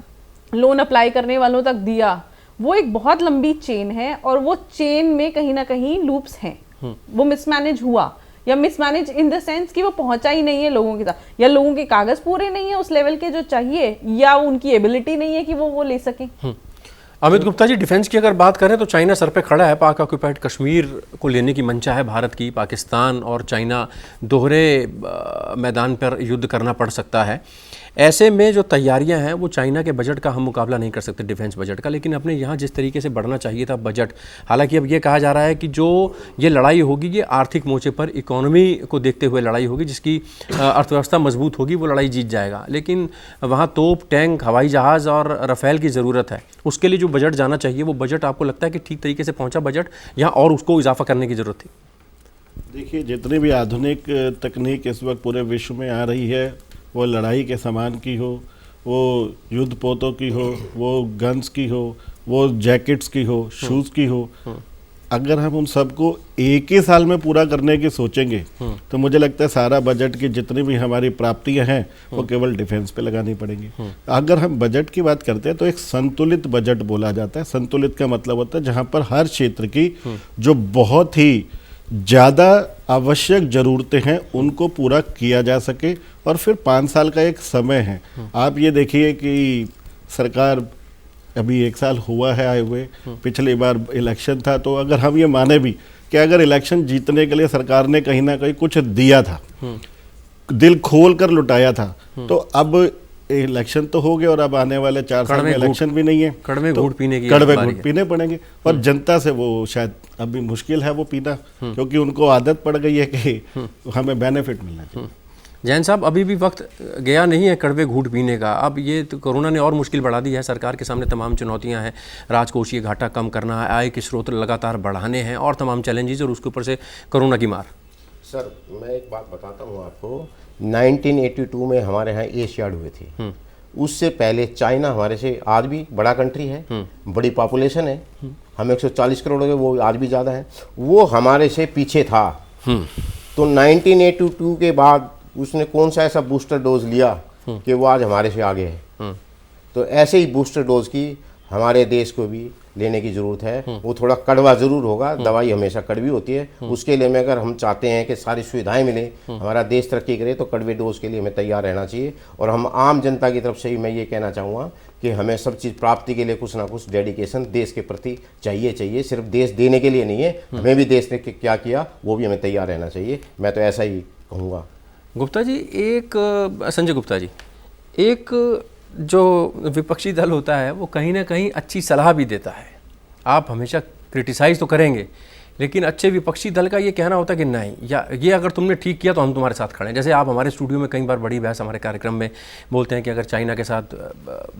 लोन अप्लाई करने वालों तक दिया, वो एक बहुत लंबी चेन है और वो चेन में कहीं ना कहीं लूप्स हैं। वो मिसमैनेज हुआ, या मिसमैनेज इन द सेंस कि वो पहुंचा ही नहीं है लोगों के साथ, या लोगों के कागज पूरे नहीं है उस लेवल के जो चाहिए, या उनकी एबिलिटी नहीं है कि वो ले सकें। अमित गुप्ता जी, डिफेंस की अगर बात करें तो चाइना सर पे खड़ा है, पाक ऑक्यूपाइड कश्मीर को लेने की मंशा है भारत की, पाकिस्तान और चाइना दोहरे मैदान पर युद्ध करना पड़ सकता है। ऐसे में जो तैयारियां हैं वो चाइना के बजट का हम मुकाबला नहीं कर सकते, डिफेंस बजट का, लेकिन अपने यहाँ जिस तरीके से बढ़ना चाहिए था बजट, हालांकि अब ये कहा जा रहा है कि जो ये लड़ाई होगी ये आर्थिक मोर्चे पर इकोनॉमी को देखते हुए लड़ाई होगी, जिसकी अर्थव्यवस्था मजबूत होगी वो लड़ाई जीत जाएगा, लेकिन वहाँ तोप, टैंक, हवाई जहाज़ और रफेल की ज़रूरत है। उसके लिए जो बजट जाना चाहिए वो बजट आपको लगता है कि ठीक तरीके से पहुँचा बजट, यहाँ और उसको इजाफा करने की ज़रूरत थी? देखिए, जितनी भी आधुनिक तकनीक इस वक्त पूरे विश्व में आ रही है, वो लड़ाई के सामान की हो, वो युद्ध पोतों की हो, वो गन्स की हो, वो जैकेट्स की हो, शूज़ की हो, अगर हम उन सबको एक ही साल में पूरा करने की सोचेंगे तो मुझे लगता है सारा बजट की जितनी भी हमारी प्राप्तियां हैं वो केवल डिफेंस पे लगानी पड़ेंगी। अगर हम बजट की बात करते हैं तो एक संतुलित बजट बोला जाता है। संतुलित का मतलब होता है जहां पर हर क्षेत्र की जो बहुत ही ज़्यादा आवश्यक ज़रूरतें हैं उनको पूरा किया जा सके, और फिर 5 साल का एक समय है। आप ये देखिए कि सरकार अभी 1 साल हुआ है आए हुए, पिछली बार इलेक्शन था, तो अगर हम ये माने भी कि अगर इलेक्शन जीतने के लिए सरकार ने कहीं ना कहीं कुछ दिया था, दिल खोल कर लुटाया था, तो अब इलेक्शन तो हो गए और अब आने वाले 4 साल में इलेक्शन भी नहीं है, कड़वे घूंट पीने की कड़वे घूंट पीने पड़ेंगे, और जनता से वो शायद अभी मुश्किल है वो पीना, क्योंकि उनको आदत पड़ गई है कि हमें बेनिफिट मिलना चाहिए। जैन साहब, अभी भी वक्त गया नहीं है कड़वे घूंट पीने का। अब ये तो कोरोना ने और मुश्किल बढ़ा दी है, सरकार के सामने तमाम चुनौतियां हैं, राजकोषीय घाटा कम करना है, आय के स्रोत लगातार बढ़ाने हैं और तमाम चैलेंजेस, और उसके ऊपर से कोरोना की मार। सर, मैं एक बात बताता हूँ आपको, 1982 में हमारे यहाँ एशियाड हुए थे, उससे पहले चाइना हमारे से आज भी बड़ा कंट्री है, बड़ी पॉपुलेशन है, हम 140 करोड़ हो गए, वो आज भी ज़्यादा है, वो हमारे से पीछे था। तो 1982 के बाद उसने कौन सा ऐसा बूस्टर डोज लिया कि वो आज हमारे से आगे है। तो ऐसे ही बूस्टर डोज की हमारे देश को भी लेने की ज़रूरत है। वो थोड़ा कड़वा ज़रूर होगा, दवाई हमेशा कड़वी होती है, उसके लिए अगर हम चाहते हैं कि सारी सुविधाएं मिले, हमारा देश तरक्की करे, तो कड़वे डोज के लिए हमें तैयार रहना चाहिए। और हम आम जनता की तरफ से ही मैं ये कहना चाहूँगा कि हमें सब चीज़ प्राप्ति के लिए कुछ ना कुछ डेडिकेशन देश के प्रति चाहिए। सिर्फ देश देने के लिए नहीं है, हमें भी देश ने क्या किया वो भी हमें तैयार रहना चाहिए। मैं तो ऐसा ही कहूँगा। गुप्ता जी, संजय गुप्ता जी, एक जो विपक्षी दल होता है वो कहीं ना कहीं अच्छी सलाह भी देता है। आप हमेशा क्रिटिसाइज़ तो करेंगे, लेकिन अच्छे विपक्षी दल का ये कहना होता है कि नहीं, या ये अगर तुमने ठीक किया तो हम तुम्हारे साथ खड़े हैं। जैसे आप हमारे स्टूडियो में कई बार बड़ी बहस हमारे कार्यक्रम में बोलते हैं कि अगर चाइना के साथ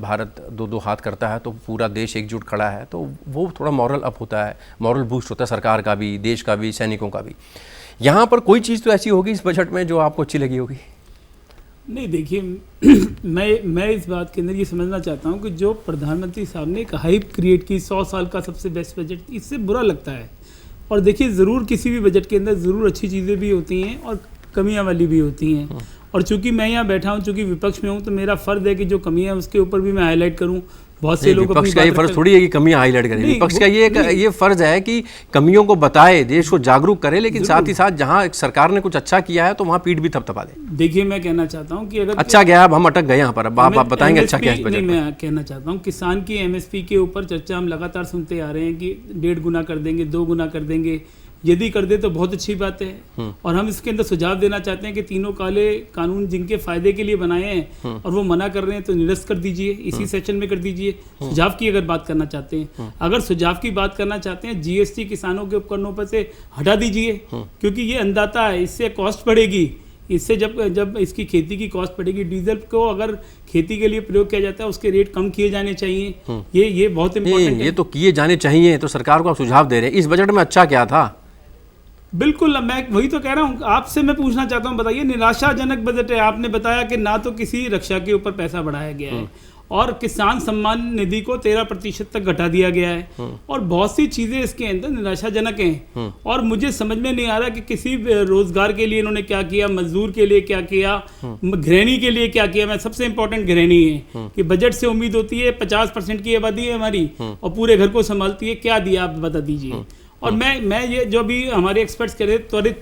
भारत 2-2 हाथ करता है तो पूरा देश एकजुट खड़ा है, तो वो थोड़ा मॉरल अप होता है, मॉरल बूस्ट होता है सरकार का भी, देश का भी, सैनिकों का भी। यहाँ पर कोई चीज़ तो ऐसी होगी इस बजट में जो आपको अच्छी लगी होगी? नहीं, देखिए मैं इस बात के अंदर ये समझना चाहता हूँ कि जो प्रधानमंत्री साहब ने एक हाइप क्रिएट की 100 साल का सबसे बेस्ट बजट, इससे बुरा लगता है। और देखिए, ज़रूर किसी भी बजट के अंदर ज़रूर अच्छी चीज़ें भी होती हैं और कमियां वाली भी होती हैं। और चूंकि मैं यहाँ बैठा हूँ, चूंकि विपक्ष में हूँ, तो मेरा फ़र्ज़ है कि जो कमियाँ हैं उसके ऊपर भी मैं हाईलाइट करूँ, बहुत से लोग विपक्ष का ये फर्ज थोड़ी है कि कमियां हाईलाइट करें। विपक्ष का ये फर्ज है कि कमियों को बताए, देश को जागरूक करे, लेकिन साथ ही साथ जहां सरकार ने कुछ अच्छा किया है तो वहां पीठ भी थपथपा दे। देखिए, मैं कहना चाहता हूं कि अगर अच्छा गया, अब हम अटक गए यहाँ पर, अब आप बताएंगे अच्छा क्या है। मैं कहना चाहता हूँ किसान की एमएसपी के ऊपर चर्चा हम लगातार सुनते आ रहे हैं कि 1.5 गुना कर देंगे, 2 गुना कर देंगे। यदि कर दे तो बहुत अच्छी बात है, और हम इसके अंदर सुझाव देना चाहते हैं कि तीनों काले कानून जिनके फायदे के लिए बनाए हैं और वो मना कर रहे हैं तो निरस्त कर दीजिए, इसी सेशन में कर दीजिए। सुझाव की अगर बात करना चाहते हैं, अगर सुझाव की बात करना चाहते हैं, जीएसटी किसानों के उपकरणों पर से हटा दीजिए, क्योंकि ये अंदाता है, इससे कॉस्ट बढ़ेगी। इससे जब इसकी खेती की कॉस्ट बढ़ेगी, डीजल को अगर खेती के लिए प्रयोग किया जाता है उसके रेट कम किए जाने चाहिए। ये बहुत इंपॉर्टेंट है। ये तो किए जाने चाहिए, तो सरकार को आप सुझाव दे रहे हैं। इस बजट में अच्छा क्या था? बिल्कुल, मैं वही तो कह रहा हूँ, आपसे मैं पूछना चाहता हूँ, बताइए, निराशाजनक बजट है। आपने बताया कि ना तो किसी रक्षा के ऊपर पैसा बढ़ाया गया है, और किसान सम्मान निधि को 13% तक घटा दिया गया है, और बहुत सी चीजें इसके अंदर निराशाजनक हैं। और मुझे समझ में नहीं आ रहा कि किसी रोजगार के लिए इन्होंने क्या किया, मजदूर के लिए क्या किया, गृहिणी के लिए क्या किया। मैं सबसे इंपॉर्टेंट गृहिणी है कि बजट से उम्मीद होती है 50% की आबादी है हमारी और पूरे घर को संभालती है, क्या दिया आप बता दीजिए। और मैं ये जो भी हमारे एक्सपर्ट्स कह रहे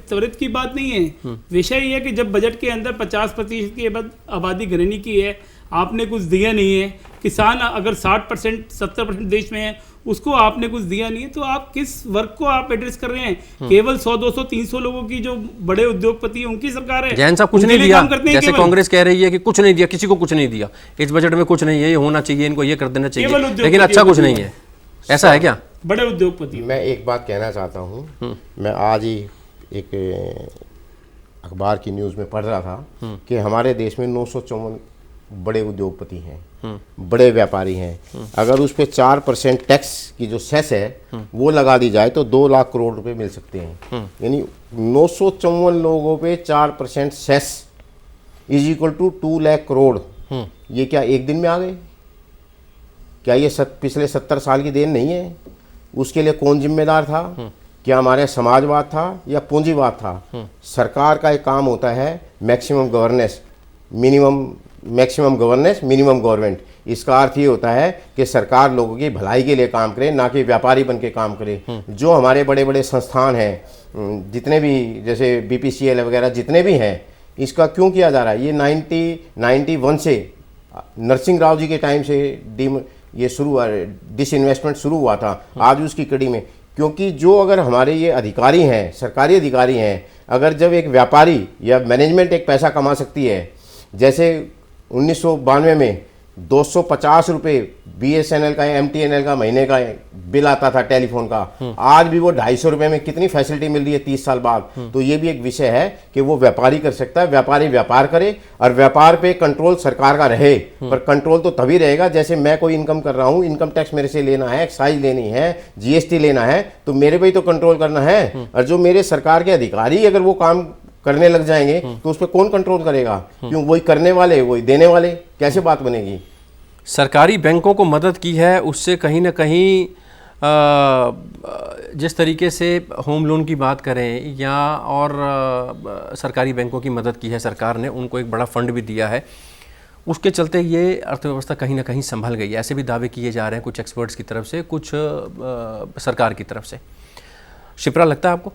त्वरित की बात नहीं है, विषय ये है कि जब बजट के अंदर 50% की आबादी गृहिणी की है, आपने कुछ दिया नहीं है। किसान अगर 60% 70% देश में है, उसको आपने कुछ दिया नहीं है, तो आप किस वर्ग को आप एड्रेस कर रहे हैं? केवल 100, 200, 300 लोगों की जो बड़े उद्योगपति हैं उनकी सरकार है। जैन साहब कुछ नहीं दिया, जैसे कांग्रेस कह रही है कि कुछ नहीं दिया, किसी को कुछ नहीं दिया, इस बजट में कुछ नहीं है, ये होना चाहिए, इनको ये कर देना चाहिए, लेकिन अच्छा कुछ नहीं है, ऐसा है क्या? बड़े उद्योगपति। मैं एक बात कहना चाहता हूँ, मैं आज ही एक अखबार की न्यूज़ में पढ़ रहा था कि हमारे देश में 954 बड़े उद्योगपति हैं, बड़े व्यापारी हैं। अगर उस पर 4% टैक्स की जो सेस है वो लगा दी जाए तो 2 लाख करोड़ रुपए मिल सकते हैं। यानी 954 लोगों पे 4% cess is equal to 2 lakh crore. ये क्या एक दिन में आ गए? क्या ये पिछले 70 साल की देन नहीं है? उसके लिए कौन जिम्मेदार था? क्या हमारे समाजवाद था या पूंजीवाद था? सरकार का एक काम होता है maximum governance, maximum governance, minimum government. इसका अर्थ ये होता है कि सरकार लोगों की भलाई के लिए काम करे, ना कि व्यापारी बन के काम करे। जो हमारे बड़े बड़े संस्थान हैं, जितने भी जैसे BPCL वगैरह जितने भी हैं, इसका क्यों किया जा रहा है? ये 1991 से नरसिंह राव जी के टाइम से ये शुरू हुआ, डिसइन्वेस्टमेंट शुरू हुआ था, आज उसकी कड़ी में। क्योंकि जो अगर हमारे ये अधिकारी हैं, सरकारी अधिकारी हैं, अगर जब एक व्यापारी या मैनेजमेंट एक पैसा कमा सकती है, जैसे 1992 में 250 रुपये BSNL का या MTNL का महीने का बिल आता था टेलीफोन का, आज भी वो 250 रुपये में कितनी फैसिलिटी मिल रही है 30 साल बाद। तो ये भी एक विषय है कि वो व्यापारी कर सकता है, व्यापारी व्यापार करे और व्यापार पे कंट्रोल सरकार का रहे। पर कंट्रोल तो तभी रहेगा जैसे मैं कोई इनकम कर रहा हूँ, इनकम टैक्स मेरे से लेना है, एक्साइज लेनी है, GST लेना है, तो मेरे पे ही तो कंट्रोल करना है। और जो मेरे सरकार के अधिकारी अगर वो काम करने लग जाएंगे तो उस पर कौन कंट्रोल करेगा? क्यों? वही करने वाले, वही देने वाले, कैसे बात बनेगी? सरकारी बैंकों को मदद की है, उससे कहीं ना कहीं जिस तरीके से होम लोन की बात करें या और सरकारी बैंकों की मदद की है सरकार ने, उनको एक बड़ा फंड भी दिया है, उसके चलते ये अर्थव्यवस्था कहीं ना कहीं संभल गई है। ऐसे भी दावे किए जा रहे हैं कुछ एक्सपर्ट्स की तरफ से, कुछ सरकार की तरफ से। शिप्रा, लगता है आपको?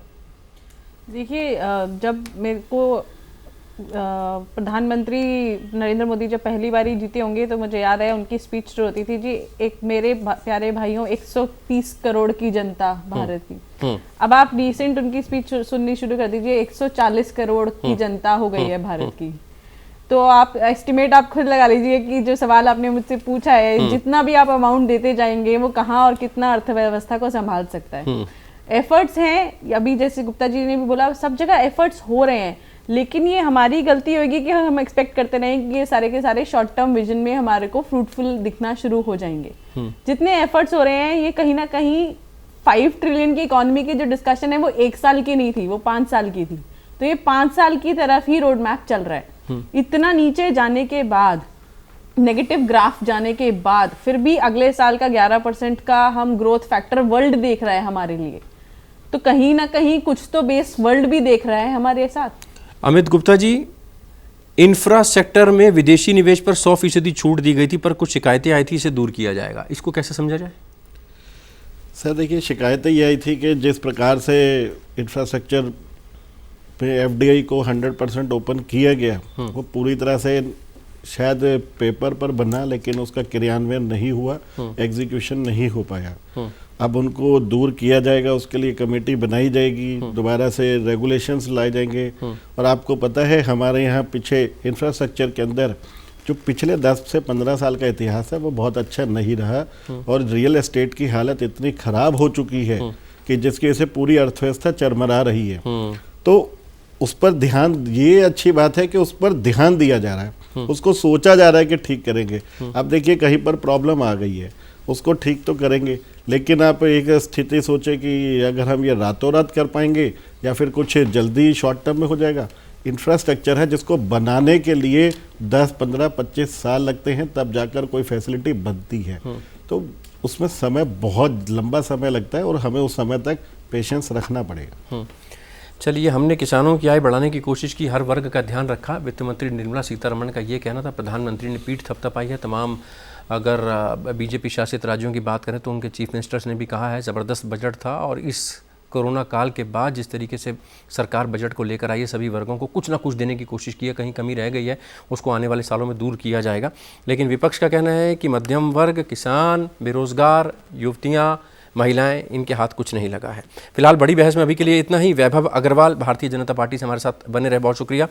देखिए, जब मेरे को प्रधानमंत्री नरेंद्र मोदी जब पहली बार जीते होंगे तो मुझे याद है उनकी स्पीच जो होती थी, जी एक मेरे प्यारे भाइयों 130 करोड़ की जनता भारत की। अब आप रिसेंट उनकी स्पीच सुननी शुरू कर दीजिए, 140 करोड़ की जनता हो गई है भारत की। तो आप एस्टिमेट आप खुद लगा लीजिए कि जो सवाल आपने मुझसे पूछा है, जितना भी आप अमाउंट देते जाएंगे वो कहाँ और कितना अर्थव्यवस्था को संभाल सकता है। एफर्ट्स हैं, अभी जैसे गुप्ता जी ने भी बोला, सब जगह एफर्ट्स हो रहे हैं, लेकिन ये हमारी गलती होगी कि हम एक्सपेक्ट करते रहें कि ये सारे के सारे शॉर्ट टर्म विजन में हमारे को फ्रूटफुल दिखना शुरू हो जाएंगे। जितने एफर्ट्स हो रहे हैं, ये कहीं ना कहीं 5 ट्रिलियन की इकोनॉमी की जो डिस्कशन है वो 1 साल की नहीं थी, वो 5 साल की थी। तो ये 5 साल की तरफ ही रोड मैप चल रहा है। इतना नीचे जाने के बाद, नेगेटिव ग्राफ जाने के बाद, फिर भी अगले साल का 11% का हम ग्रोथ फैक्टर वर्ल्ड देख रहा है हमारे लिए। तो कहीं ना कहीं कुछ तो बेस वर्ल्ड भी देख रहा है हमारे साथ। अमित गुप्ता जी, इंफ्रा सेक्टर में विदेशी निवेश पर 100% छूट दी गई थी, पर कुछ शिकायतें आई थी, इसे दूर किया जाएगा, इसको कैसे समझा जाए? सर देखिए, शिकायतें ये आई थी कि जिस प्रकार से इंफ्रास्ट्रक्चर पे एफडीआई को 100% ओपन किया गया, वो पूरी तरह से शायद पेपर पर बना, लेकिन उसका क्रियान्वयन नहीं हुआ, एग्जीक्यूशन नहीं हो पाया। अब उनको दूर किया जाएगा, उसके लिए कमेटी बनाई जाएगी, दोबारा से रेगुलेशंस लाए जाएंगे। और आपको पता है हमारे यहाँ पीछे इंफ्रास्ट्रक्चर के अंदर जो पिछले 10 से 15 साल का इतिहास है वो बहुत अच्छा नहीं रहा, और रियल एस्टेट की हालत इतनी खराब हो चुकी है कि जिसकी वजह से पूरी अर्थव्यवस्था चरमरा रही है। तो उस पर ध्यान, ये अच्छी बात है कि उस पर ध्यान दिया जा रहा है, उसको सोचा जा रहा है कि ठीक करेंगे। अब देखिए कहीं पर प्रॉब्लम आ गई है, उसको ठीक तो करेंगे, लेकिन आप एक स्थिति सोचे कि अगर हम ये रातों रात कर पाएंगे या फिर कुछ जल्दी शॉर्ट टर्म में हो जाएगा। इंफ्रास्ट्रक्चर है जिसको बनाने के लिए 10, 15, 25 साल लगते हैं, तब जाकर कोई फैसिलिटी बनती है। तो उसमें समय, बहुत लंबा समय लगता है, और हमें उस समय तक पेशेंस रखना पड़ेगा। चलिए, हमने किसानों की आय बढ़ाने की कोशिश की, हर वर्ग का ध्यान रखा। वित्त मंत्री निर्मला सीतारमण का ये कहना था, प्रधानमंत्री ने पीठ थपथपाई है तमाम। अगर बीजेपी शासित राज्यों की बात करें तो उनके चीफ मिनिस्टर्स ने भी कहा है ज़बरदस्त बजट था, और इस कोरोना काल के बाद जिस तरीके से सरकार बजट को लेकर आई है, सभी वर्गों को कुछ ना कुछ देने की कोशिश की है, कहीं कमी रह गई है उसको आने वाले सालों में दूर किया जाएगा। लेकिन विपक्ष का कहना है कि मध्यम वर्ग, किसान, बेरोजगार, युवतियाँ, महिलाएं, इनके हाथ कुछ नहीं लगा है। फिलहाल बड़ी बहस में अभी के लिए इतना ही। वैभव अग्रवाल भारतीय जनता पार्टी से हमारे साथ बने रहे, बहुत शुक्रिया।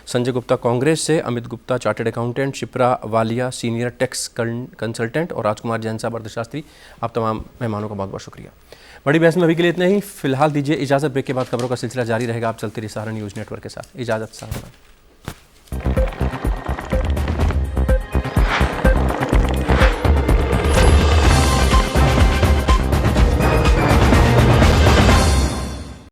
संजय गुप्ता कांग्रेस से, Amit Gupta chartered accountant, Shipra Walia senior tax consultant और राजकुमार जैन साहब अर्थशास्त्री, आप तमाम मेहमानों का बहुत बहुत शुक्रिया। बड़ी बहस में अभी के लिए इतना ही। फिलहाल दीजिए इजाज़त, ब्रेक के बाद खबरों का सिलसिला जारी रहेगा। आप चलते रहिए सहारा न्यूज़ नेटवर्क के साथ। इजाज़त, सहारा।